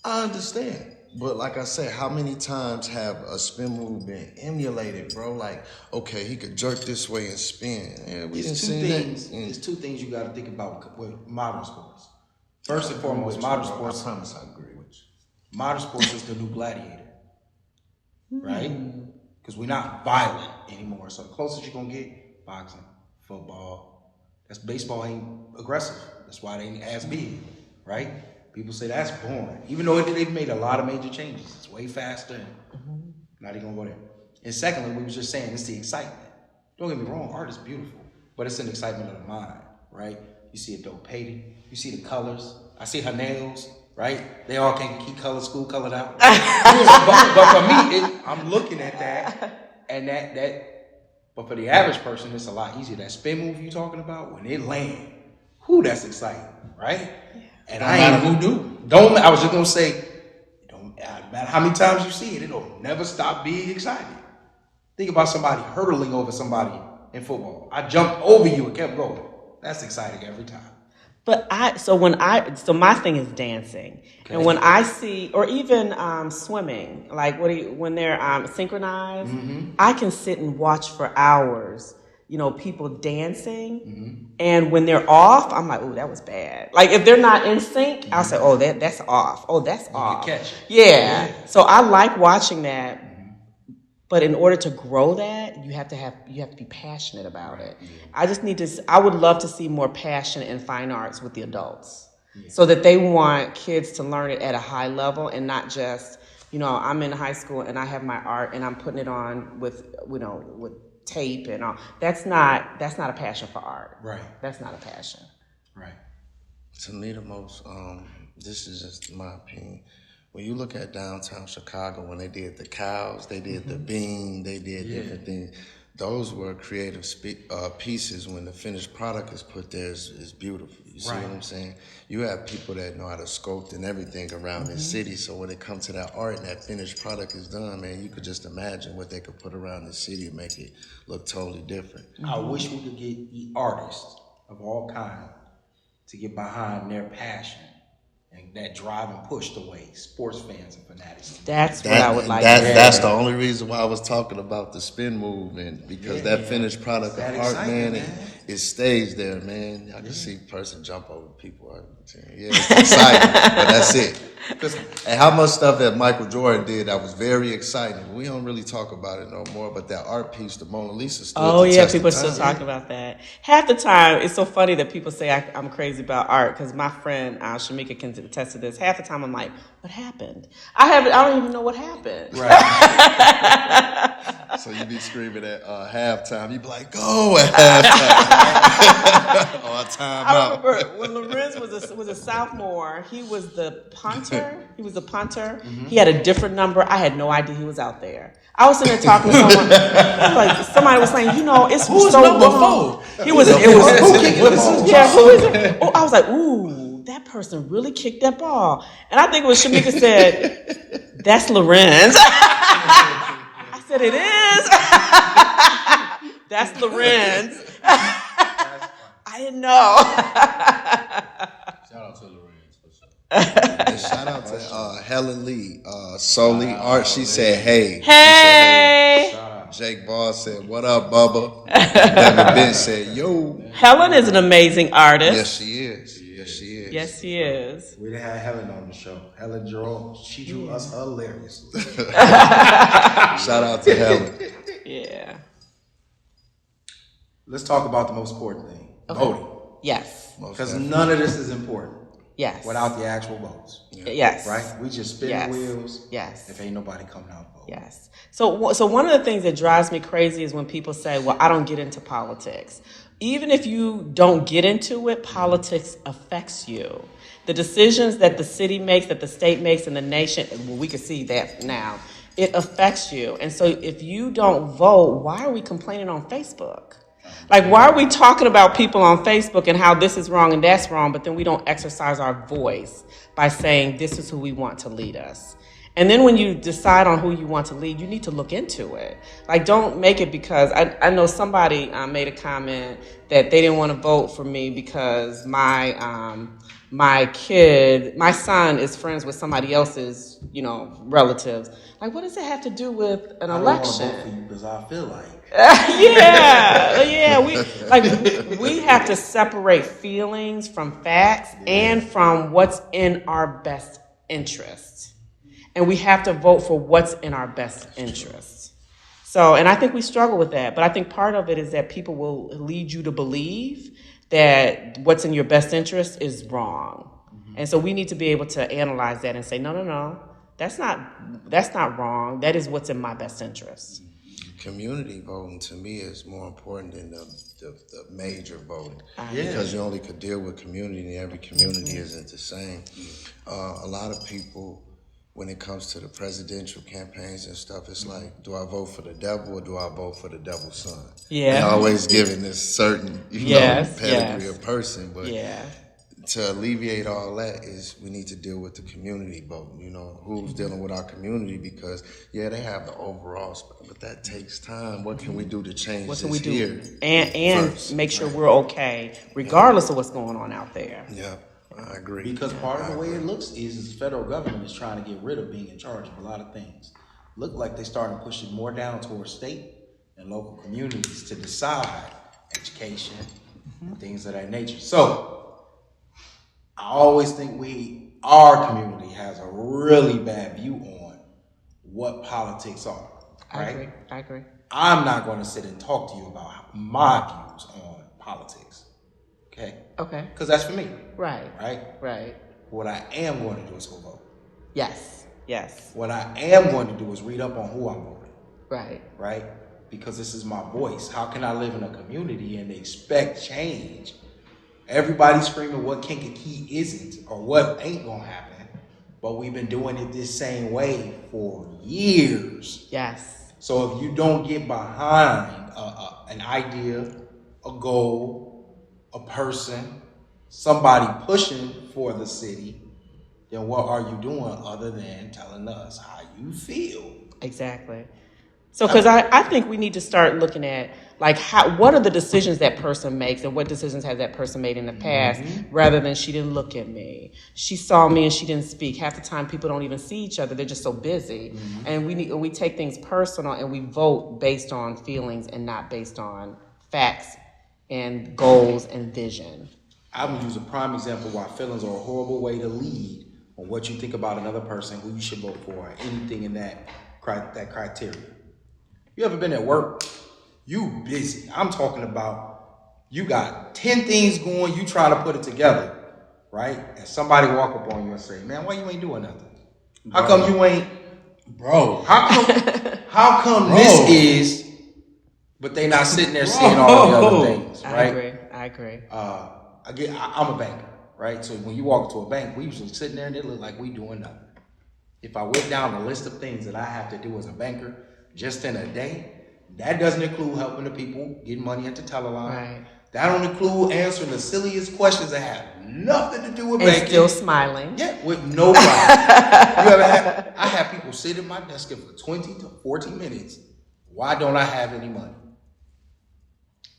I understand, but like I said, how many times have a spin move been emulated, bro? Like, okay, he could jerk this way and spin. Yeah, There's two things you gotta think about with modern sports. First and foremost, modern sports. I promise I agree with you. Modern sports is the new gladiator, right? Because we're not violent anymore. So the closest you're gonna get, boxing, football. That's baseball ain't aggressive. That's why they ain't as big, right? People say that's boring, even though they've made a lot of major changes. It's way faster. And not even gonna go there. And secondly, we was just saying it's the excitement. Don't get me wrong, art is beautiful, but it's an excitement of the mind, right? You see a dope painting, you see the colors. I see her nails, right? They all Kankakee color, school colored out. but for me, I'm looking at that, and but for the average person, it's a lot easier. That spin move you talking about, when it land, that's exciting, right? And I was just gonna say, it don't matter how many times you see it, it'll never stop being exciting. Think about somebody hurdling over somebody in football. I jumped over you and kept going. That's exciting every time. So my thing is dancing, okay. And when I see, or even swimming, like when they're synchronized, I can sit and watch for hours. People dancing, and when they're off, I'm like, oh, that was bad. Like if they're not in sync, I'll say, oh, that's off. Oh, that's off. You can catch it. Yeah. So I like watching that. But in order to grow that, you have to be passionate about it. I would love to see more passion in fine arts with the adults, so that they want kids to learn it at a high level and not just, I'm in high school and I have my art and I'm putting it on with tape and all. That's not a passion for art. Right. That's not a passion. Right. To me, the most, this is just my opinion. When you look at downtown Chicago, when they did the cows, they did the bean, they did different things. Those were creative pieces. When the finished product is put there, it's beautiful. You You see what I'm saying? You have people that know how to sculpt and everything around this city. So when it comes to that art and that finished product is done, man, you could just imagine what they could put around the city and make it look totally different. I wish we could get the artists of all kinds to get behind their passion and that drive and push the way sports fans and fanatics. That's what I would like. That's the only reason why I was talking about the spin movement, because that finished product That of art, excitement, man, man. it stays there, man. I can see a person jump over people. Yeah, it's exciting, but that's it. And how much stuff that Michael Jordan did that was very exciting. We don't really talk about it no more, but that art piece, the Mona Lisa, stood Oh the yeah, test of people are still time. talking about that. Half the time, it's so funny that people say I'm crazy about art because my friend Shamika can attest to this. Half the time, I'm like, "What happened?" I don't even know what happened. Right. So you be screaming at halftime. You be like, "Go at halftime!" Or time I out. remember when Lorenz was a sophomore. He was the punter. He was a punter. He had a different number. I had no idea he was out there. I was sitting there talking to someone. Like somebody was saying, it's Who's so number long. 4? It was. Who kicked the ball? Yeah, who is it? Oh, I was like, ooh, that person really kicked that ball. And I think it was Shamika said, that's Lorenz. I said, it is. That's Lorenz. I didn't know. Shout out to Lorenz for sure. And shout out to Helen Lee, Solely Art. She said, "Hey." Hey. Jake Ball said, "What up, Bubba?" Devin Bench said, "Yo." Helen is an amazing artist. Yes, she is. Yes, she is. Yes, she is. We didn't have Helen on the show. Helen Jerome, she drew us hilariously. Shout out to Helen. Yeah. Let's talk about the most important thing, voting. Yes. Because none of this is important Yes. without the actual votes, Yes. right? We just spin Yes. wheels Yes. if ain't nobody coming out and voting. Yes. So one of the things that drives me crazy is when people say, well, I don't get into politics. Even if you don't get into it, politics affects you. The decisions that the city makes, that the state makes, and the nation, well, we can see that now, it affects you. And so if you don't vote, why are we complaining on Facebook? Like, why are we talking about people on Facebook and how this is wrong and that's wrong, but then we don't exercise our voice by saying this is who we want to lead us? And then when you decide on who you want to lead, you need to look into it. Like, don't make it because I know somebody made a comment that they didn't want to vote for me because my son is friends with somebody else's, relatives. Like, what does it have to do with an election? I don't want to vote for you because I feel like. Yeah. We have to separate feelings from facts and from what's in our best interest. And we have to vote for what's in our best interest. So, and I think we struggle with that. But I think part of it is that people will lead you to believe that what's in your best interest is wrong. Mm-hmm. And so we need to be able to analyze that and say, no, that's not wrong. That is what's in my best interest. Community voting to me is more important than the major voting, Yeah. because you only could deal with community, and every community isn't the same. A lot of people, when it comes to the presidential campaigns and stuff, it's like, do I vote for the devil or do I vote for the devil's son? Yeah. And always giving this certain pedigree of person, but to alleviate all that is we need to deal with the community vote. Who's dealing with our community, because they have the overall, but that takes time. What can we do to change What this can we do? here? And first? make sure we're okay, regardless of what's going on out there. Yeah, I agree. Because part of the way it looks is the federal government is trying to get rid of being in charge of a lot of things. Look like they're starting to push it more down towards state and local communities to decide education and things of that nature. So I always think our community has a really bad view on what politics are. Right? I agree. I'm not going to sit and talk to you about my views on politics. Okay? Okay. Because that's for me. Right. Right? What I am going to do is go vote. Yes. What I am going to do is read up on who I'm voting. Right. Because this is my voice. How can I live in a community and expect change? Everybody's screaming what Kankakee isn't or what ain't going to happen. But we've been doing it this same way for years. Yes. So if you don't get behind an idea, a goal, a person, somebody pushing for the city, then what are you doing other than telling us how you feel? Exactly. So, because I think we need to start looking at like what are the decisions that person makes and what decisions has that person made in the past, rather than she didn't look at me, she saw me and she didn't speak. Half the time people don't even see each other; they're just so busy, and we take things personal and we vote based on feelings and not based on facts and goals and vision. I would use a prime example why feelings are a horrible way to lead on what you think about another person, who you should vote for, or anything in that criteria. You ever been at work? You busy. I'm talking about you got 10 things going, you try to put it together, right? And somebody walk up on you and say, man, why you ain't doing nothing? How come you ain't, Bro. How come this is, but they not sitting there saying all the other things, right? I agree. I'm a banker, right? So when you walk into a bank, we usually sitting there and it look like we doing nothing. If I went down the list of things that I have to do as a banker just in a day, that doesn't include helping the people get money at the teleline. Right. That don't include answering the silliest questions that have nothing to do with banking. And still smiling. Yeah, with no problem. I have people sit at my desk for 20 to 40 minutes. Why don't I have any money?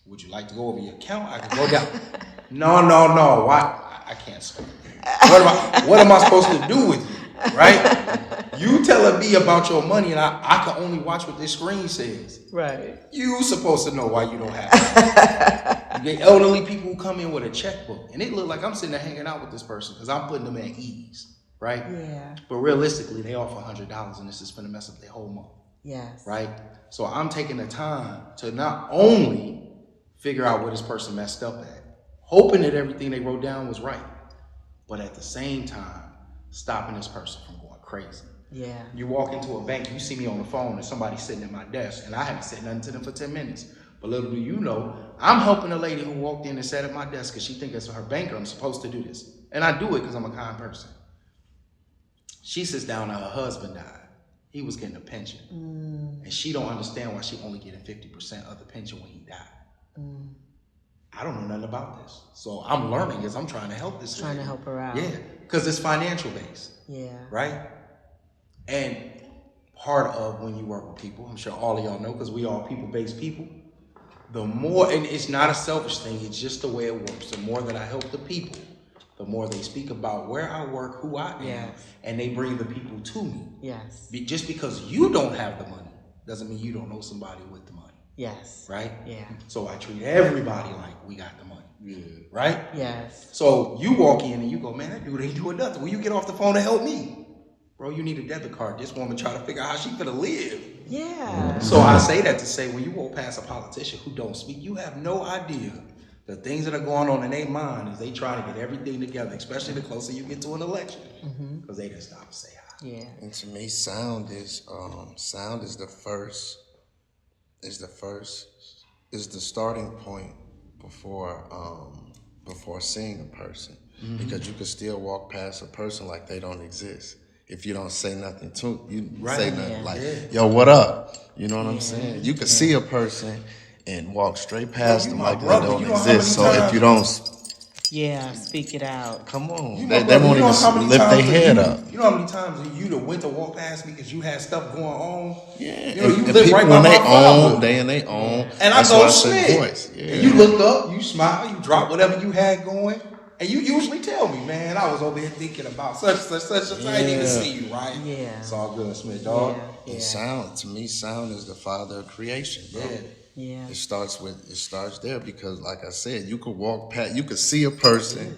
Would you like to go over your account? I can go down. No. Why? I can't speak. What am I supposed to do with you? Right? You telling me about your money and I can only watch what this screen says. Right. You supposed to know why you don't have it. You get elderly people who come in with a checkbook and it look like I'm sitting there hanging out with this person because I'm putting them at ease. Right? Yeah. But realistically, they offer $100 and this is going to mess up their whole month. Yes. Right? So I'm taking the time to not only figure out where this person messed up at, hoping that everything they wrote down was right, but at the same time, stopping this person from going crazy. Yeah. You walk into a bank, you see me on the phone and somebody's sitting at my desk and I haven't said nothing to them for 10 minutes. But little do you know, I'm helping a lady who walked in and sat at my desk because she thinks as her banker, I'm supposed to do this. And I do it because I'm a kind person. She sits down and her husband died. He was getting a pension. And she don't understand why she only getting 50% of the pension when he died. I don't know nothing about this. So I'm learning as I'm trying to help this lady. Trying to help her out. Yeah, because it's financial based. Yeah. Right? And part of when you work with people, I'm sure all of y'all know, because we all people-based people, the more, and it's not a selfish thing, it's just the way it works. The more that I help the people, the more they speak about where I work, who I am, and they bring the people to me. Yes. Just because you don't have the money doesn't mean you don't know somebody with the money. Yes. Right? Yeah. So I treat everybody like we got the money. Yeah. Right? Yes. So you walk in and you go, man, that dude ain't doing nothing. Will you get off the phone to help me? Bro, you need a debit card. This woman trying to figure out how she finna live. Yeah. So I say that to say when you walk past a politician who don't speak, you have no idea the things that are going on in their mind as they try to get everything together, especially the closer you get to an election. Because they just stop and say hi. Yeah. And to me, sound is the starting point before seeing a person. Because you can still walk past a person like they don't exist. If you don't say nothing to you, say nothing like, yo, what up? You know what I'm saying? You can see a person and walk straight past them like they don't exist. So if you don't speak it out. Come on. They won't even lift their head up. You know how many times you went to walk past me because you had stuff going on? Yeah. You know, you and live people, right when by they my own, they in they own. And I go, Smith. And you look up, you smile, you drop whatever you had going. And you usually tell me, man, I was over here thinking about such a thing. I didn't even see you, right? Yeah. It's all good, Smith, dog. Yeah. And sound, to me, sound is the father of creation, bro. Yeah. It starts there because, like I said, you could walk past, you could see a person,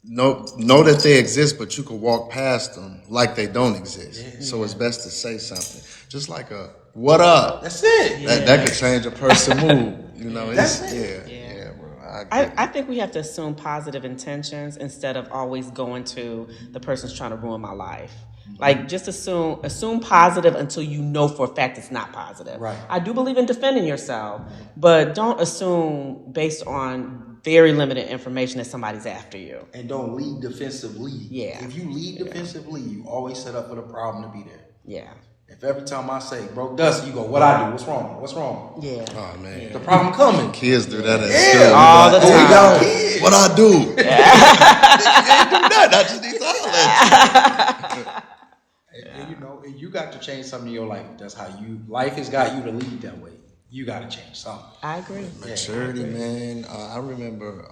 know that they exist, but you could walk past them like they don't exist. Yeah. So it's best to say something, just like a "What up?" That's it. That could change a person's mood. You know, that's it. Yeah, bro. I think we have to assume positive intentions instead of always going to the person's trying to ruin my life. Like, just assume positive until you know for a fact it's not positive. Right. I do believe in defending yourself, but don't assume based on very limited information that somebody's after you. And don't lead defensively. Yeah. If you lead defensively, you always set up for the problem to be there. Yeah. If every time I say broke dust, you go, what I do? What's wrong? What's wrong? Yeah. Oh man, The problem coming. kids do that at school. All the Like, time. we got kids. What I do? You ain't do nothing. I just need to holler at you. And, you know, you got to change something in your life. That's how life has got you to lead that way. You got to change something. I agree. Maturity, man. I remember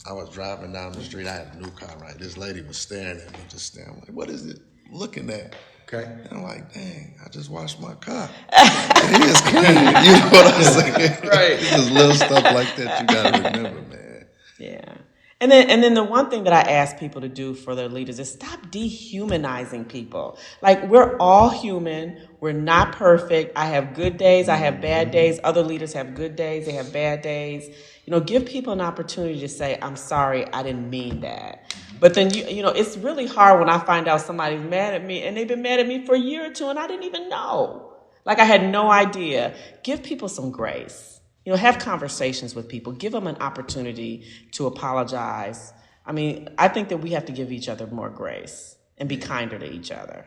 I was driving down the street. I had a new car, right? This lady was staring at me, just staring. I'm like, what is it looking at? Okay. And I'm like, dang, I just washed my car. It is clean. You know what I'm saying? Right. It's just little stuff like that you got to remember, man. Yeah. And then the one thing that I ask people to do for their leaders is stop dehumanizing people. Like, we're all human. We're not perfect. I have good days. I have bad days. Other leaders have good days. They have bad days. You know, give people an opportunity to say, I'm sorry, I didn't mean that. But then, you know, it's really hard when I find out somebody's mad at me and they've been mad at me for a year or two and I didn't even know. Like, I had no idea. Give people some grace. You know, have conversations with people. Give them an opportunity to apologize. I mean, I think that we have to give each other more grace and be kinder to each other.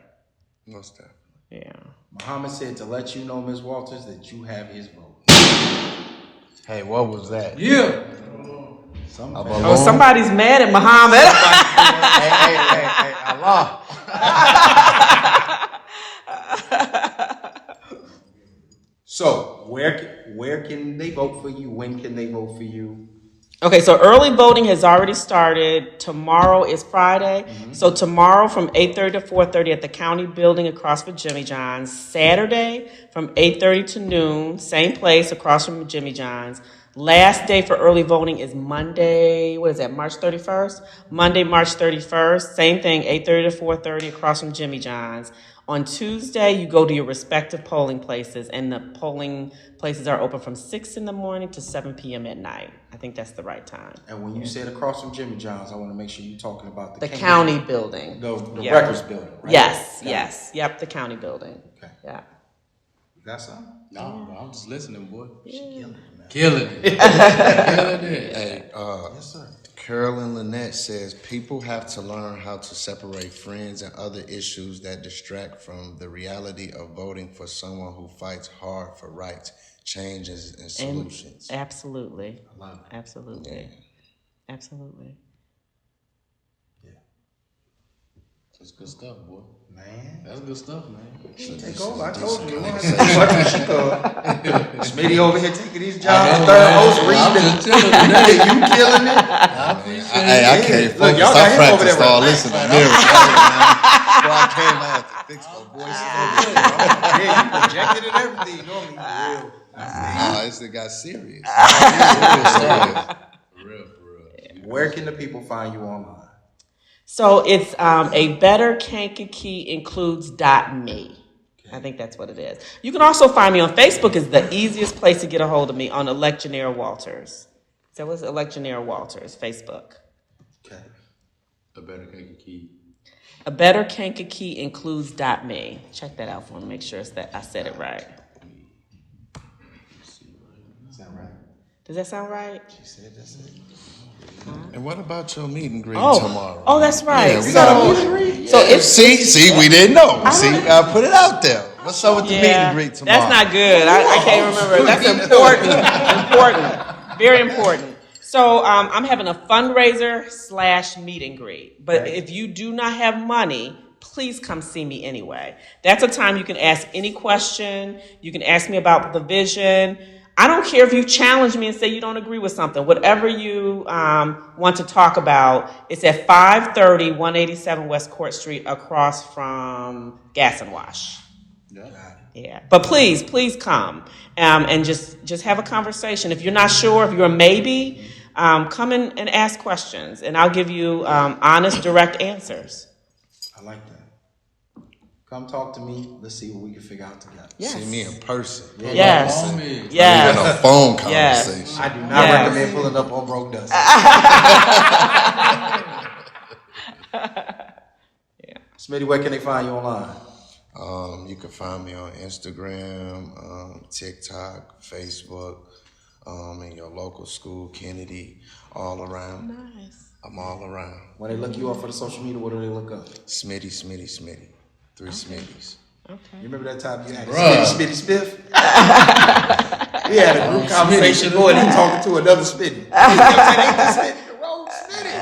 Most definitely. Yeah. Muhammad said to let you know, Ms. Walters, that you have his vote. Hey, what was that? Yeah. Oh, somebody's mad at Muhammad. Hey, Allah. So, where can they vote for you? When can they vote for you? Okay, so early voting has already started. Tomorrow is Friday. So tomorrow from 8:30 to 4:30 at the county building across from Jimmy John's. Saturday from 8:30 to noon, same place across from Jimmy John's. Last day for early voting is Monday, what is that, March 31st? Monday, March 31st, same thing, 8:30 to 4:30 across from Jimmy John's. On Tuesday, you go to your respective polling places, and the polling places are open from 6 in the morning to 7 p.m. at night. I think that's the right time. And when you said across from Jimmy John's, I want to make sure you're talking about The county building. The Yeah. records building, right? Yes. Yep, the county building. Okay. Yeah. You got something? No, bro, I'm just listening, boy. Yeah. Killing it. Killing it. Hey, Yes, sir. Carolyn Lynette says people have to learn how to separate friends and other issues that distract from the reality of voting for someone who fights hard for rights, changes, and solutions. Absolutely. I love it. Absolutely. Yeah. Absolutely. That's good stuff, boy. Man. That's good stuff, man. Take over. I told you. Smitty over here taking these jobs. Third host reading. You killing it. I can't focus. Look, y'all got I him over practiced there all right this in the mirror. Before I came, I had to fix my voice. Yeah, you projected and everything. Normally, real. It got serious. For real. Where can the people find you online? So it's a better Kankakee includes .me. I think that's what it is. You can also find me on Facebook. Is the easiest place to get a hold of me on Genevra Walters. So what's Genevra Walters Facebook? Okay. A better Kankakee. A better Kankakee includes .me. Check that out for me. Make sure it's that I said it right. Is that right? Does that sound right? She said that's it. And what about your meet and greet tomorrow? Oh, that's right. Yeah, we got a meet and greet. So it's See, we didn't know. See, we gotta put it out there. What's up with the meet and greet tomorrow? That's not good. I can't remember. That's important. Very important. So I'm having a fundraiser / meet and greet. But if you do not have money, please come see me anyway. That's a time you can ask any question. You can ask me about the vision. I don't care if you challenge me and say you don't agree with something. Whatever you want to talk about, it's at 530 187 West Court Street across from Gas and Wash. Yeah. But please come and just have a conversation. If you're not sure, if you're a maybe, come in and ask questions, and I'll give you honest, direct answers. I like that. Come talk to me. Let's see what we can figure out together. Yes. See me in person. Yes. Even Yes. a phone Yes. conversation. I do not recommend pulling up on broke dust. Smitty, where can they find you online? You can find me on Instagram, TikTok, Facebook, in your local school, Kennedy, all around. Nice. I'm all around. When they look you up for the social media, what do they look up? Smitty. 3 Smitties. Okay. You remember that time you had Bruh. Smitty Spiff? We had a group conversation going, he talking to another Smitty. Ain't this Smitty the wrong Smitty?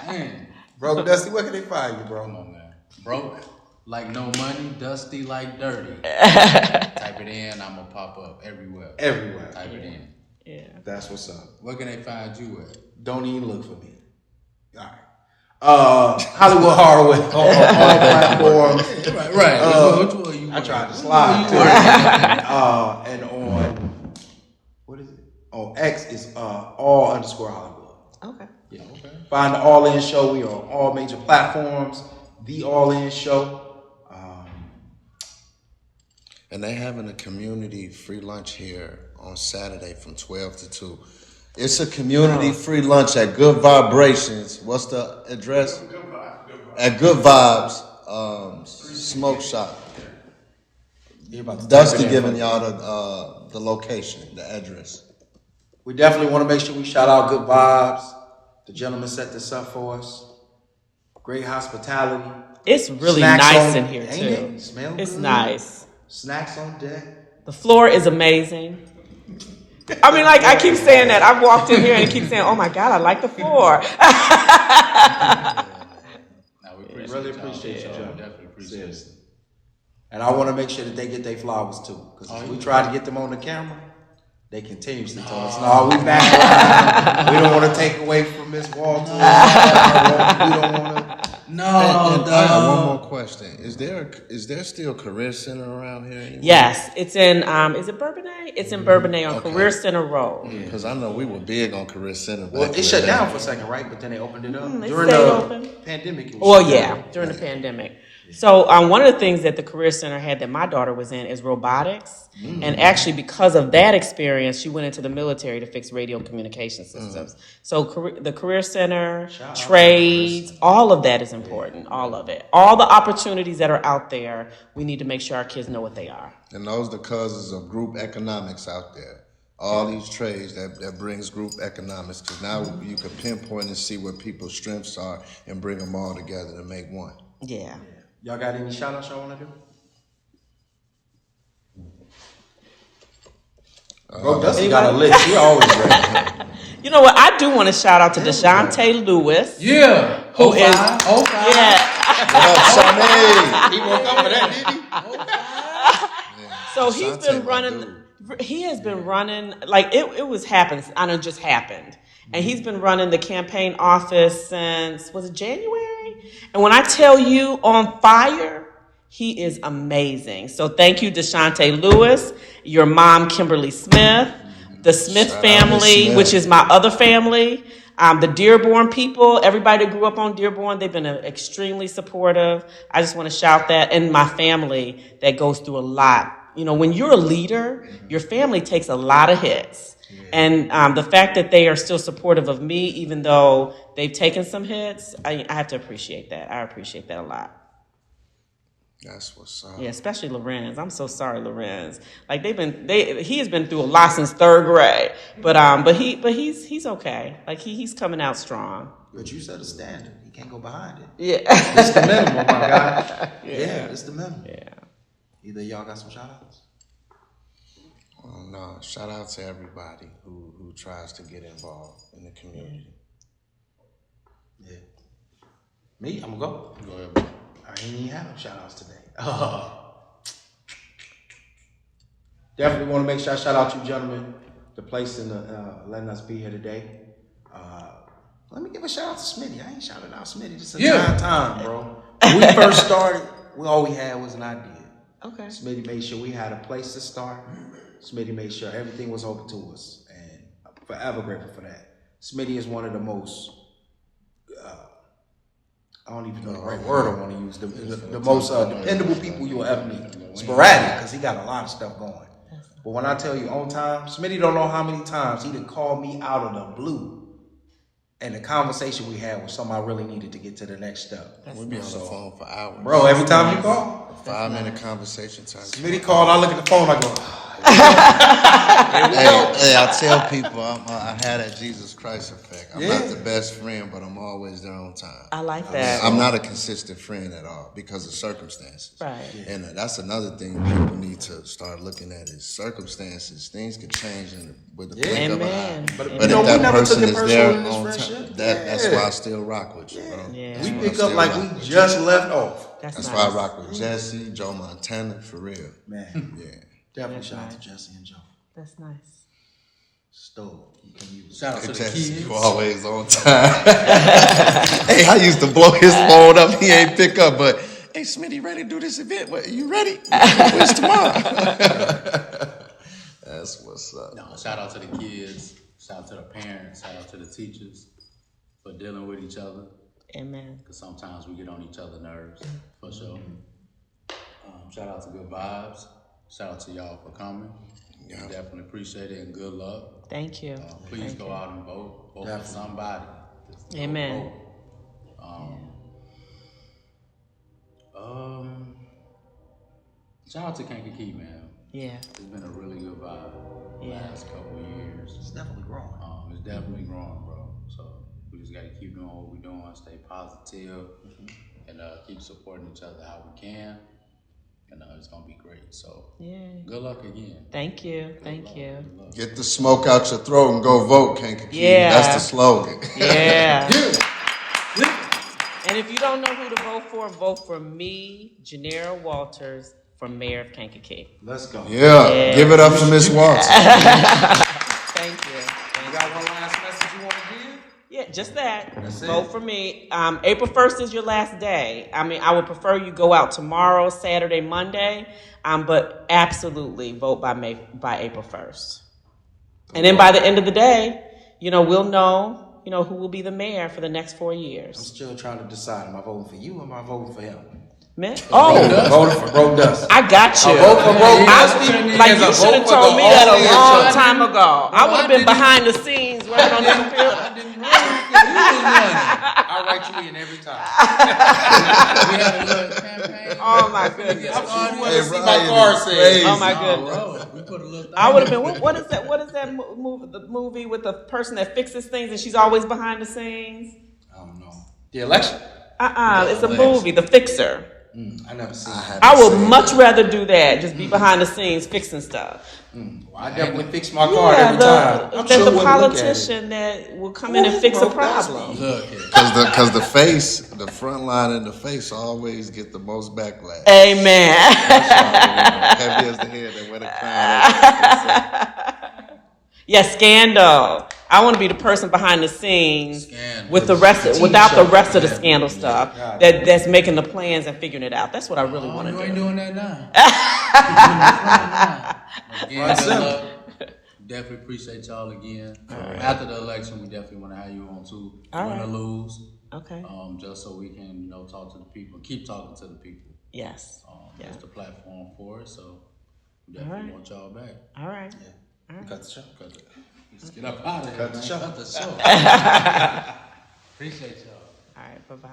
Man. Bro, Dusty, where can they find you, bro? Come on, man. Broke like no money, dusty like dirty. Type it in, I'm gonna pop up everywhere. Everywhere. Type it in. Yeah. That's what's up. Where can they find you at? Don't even look for me. All right. Hollywood Horror on all platforms. Right. Which one you I tried to with? slide too. And on what is it? On X is all_Hollywood. Okay. Yeah. Okay. Find the All In Show. We are on all major platforms. The All In Show. And they having a community free lunch here on Saturday from 12 to 2. It's a community free lunch at Good Vibrations. What's the address? Good Vibes. At Good Vibes Smoke Shop. Dusty giving y'all the location, the address. We definitely want to make sure we shout out Good Vibes. The gentleman set this up for us. Great hospitality. It's really Snacks nice on- in here ain't too. it? Smell It's good. nice. Snacks on deck. The floor is amazing. I mean, like, I keep saying that. I've walked in here and keep saying, oh my God, I like the floor. We Really appreciate you, John. Definitely appreciate it. And I want to make sure that they get their flowers too. Because if we try to get them on the camera, they continuously tell us, no, we back around. We don't want to take away from Miss Walters. We don't want to. No, And I have one more question. Is there still Career Center around here anymore? Yes, it's in, is it Bourbonnais? It's in Bourbonnais on Okay. Career Center Road. Because I know we were big on Career Center back Well, in it the shut day. down for a second, right? But then they opened it up. It During stayed the open. pandemic. It was Well, shut yeah, down. during the pandemic. So one of the things that the Career Center had that my daughter was in is robotics. And actually, because of that experience, she went into the military to fix radio communication systems. So the Career Center, trades, all of that is important, all of it. All the opportunities that are out there, we need to make sure our kids know what they are. And those are the causes of group economics out there. All these trades that brings group economics. Because now you can pinpoint and see what people's strengths are and bring them all together to make one. Yeah. Y'all got any shout outs y'all want to do? Bro, Dusty got a list. He always ready. You know what? I do want to shout out to Deshante Lewis. Yeah. Who is? 05. Yeah. What up, Shanae? He won't come for that, did he? So he's Deshante, been my running. dude. He has been running like it was happens. I know it just happened, and he's been running the campaign office since was it January? And when I tell you on fire, he is amazing. So thank you, Deshante Lewis, your mom, Kimberly Smith, the Smith Shout out family, Miss Smith. which is my other family. The Dearborn people, everybody that grew up on Dearborn, they've been extremely supportive. I just want to shout that. And my family that goes through a lot. You know, when you're a leader, your family takes a lot of hits. And the fact that they are still supportive of me, even though they've taken some hits, I have to appreciate that. I appreciate that a lot. That's what's up. Yeah, especially Lorenz. I'm so sorry, Lorenz. Like he has been through a lot since third grade. But he's okay. Like he's coming out strong. But you set a standard. You can't go behind it. Yeah. It's the minimum, my guy. Yeah, it's the minimum. Yeah. Either y'all got some shout outs? Oh, no, shout out to everybody who tries to get involved in the community. Yeah. Me? I'm gonna go. Go ahead, bro. I ain't even have no shout outs today. Definitely want to make sure I shout out you gentlemen, the place and letting us be here today. Let me give a shout out to Smitty. I ain't shouted out Smitty. This is a time, bro. When we first started, all we had was an idea. Okay. Smitty made sure we had a place to start. Smitty made sure everything was open to us, and I'm forever grateful for that. Smitty is one of the most, I don't even know the right word I want to use, the most dependable people you'll ever meet. Sporadic, because he got a lot of stuff going. But when I tell you on time, Smitty don't know how many times he done called me out of the blue. And the conversation we had was something I really needed to get to the next step. We'll be on the phone for hours. Bro, every time you call, 5-minute conversation time. Smitty called, I look at the phone, I go, Hey, I tell people I had that Jesus Christ effect. I'm not the best friend, but I'm always there on time. I like that. I'm not a consistent friend at all because of circumstances. Right. And that's another thing people need to start looking at is circumstances. Things can change with the blink of an Amen. eye. But But you know, if we that never took person it is personal there in this on friendship. time, that's why I still rock with you, bro. Yeah. That's We why I pick still up like rock we with you. just left off. That's That's nice. why I rock with Jesse, Joe Montana, for real. Man, Yeah. definitely That's shout out nice. to Jesse and Joe. That's nice. Stove, you can use it. Shout out to the Jesse, kids. you always on time. Hey, I used to blow his phone up. He ain't pick up, but hey, Smitty, ready to do this event? What, you ready? When's tomorrow? That's what's up. No, shout out to the kids. Shout out to the parents. Shout out to the teachers for dealing with each other. Amen. Because sometimes we get on each other's nerves, for sure. Shout out to Good Vibes. Shout out to y'all for coming. Yeah. Definitely appreciate it and good luck. Thank you. Please go out and vote. Vote for somebody. Just go Amen. vote. Shout out to Kankakee, man. Yeah. It's been a really good vibe the Yeah. last couple of years. It's definitely growing. It's definitely growing, bro. So we just got to keep doing what we're doing, stay positive, and keep supporting each other how we can. And it's gonna be great. So Yeah. good luck again. Thank you. Thank you. Good luck. Get the smoke out your throat and go vote, Kankakee. Yeah. That's the slogan. Yeah. And if you don't know who to vote for me, Genevra Walters, for mayor of Kankakee. Let's go. Yeah. Give it up to Miss Walters. Thank you. You got one last message you want to give? Yeah, just that. That's it. Vote for me. April 1st is your last day. I mean, I would prefer you go out tomorrow, Saturday, Monday, but absolutely vote by April 1st. And then by the end of the day, we'll know, who will be the mayor for the next 4 I'm years. still trying to decide. Am I voting for you or am I voting for him? Voting for Bro Dust. I got you. vote for Bro Dust. Like you should have told me that a long time ago. I would have been behind the scenes working on the computer. I didn't realize that you was running. I write you in every time. We had a little campaign. Oh my goodness. I'm sure you want Hey, to see Ryan my car is says. crazy. Oh my Oh, goodness. bro, we put a little. I would have been. What is that? What is that movie? The movie with the person that fixes things and she's always behind the scenes. I don't know. The election? It's a movie, The Fixer. I never seen it. I would much rather do that. Just be behind the scenes fixing stuff. Well, I definitely fix my car every time. I'm That's sure the we'll look at it. politician that will come in and fix a problem. Look, Because the face, the front line and the face always get the most backlash. Amen. Heavy as the head that wear the crown. Yeah, scandal. I want to be the person behind the scenes Scandal. with without the rest of the scandal stuff that's making the plans and figuring it out. That's what I really want to you do. ain't doing that now. Again, Right, good luck. Definitely appreciate y'all again. After the election, we definitely want to have you on too. All Win or right. lose. Okay. Just so we can, talk to the people, keep talking to the people. Yes. Yeah. That's the platform for it. So we definitely right. want y'all back. All right. Cut the show. Let's get up out of here. Cut the man. show. Cut the show. Appreciate y'all. All right. Bye-bye.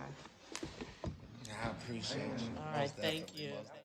I appreciate you. All right. Thank you.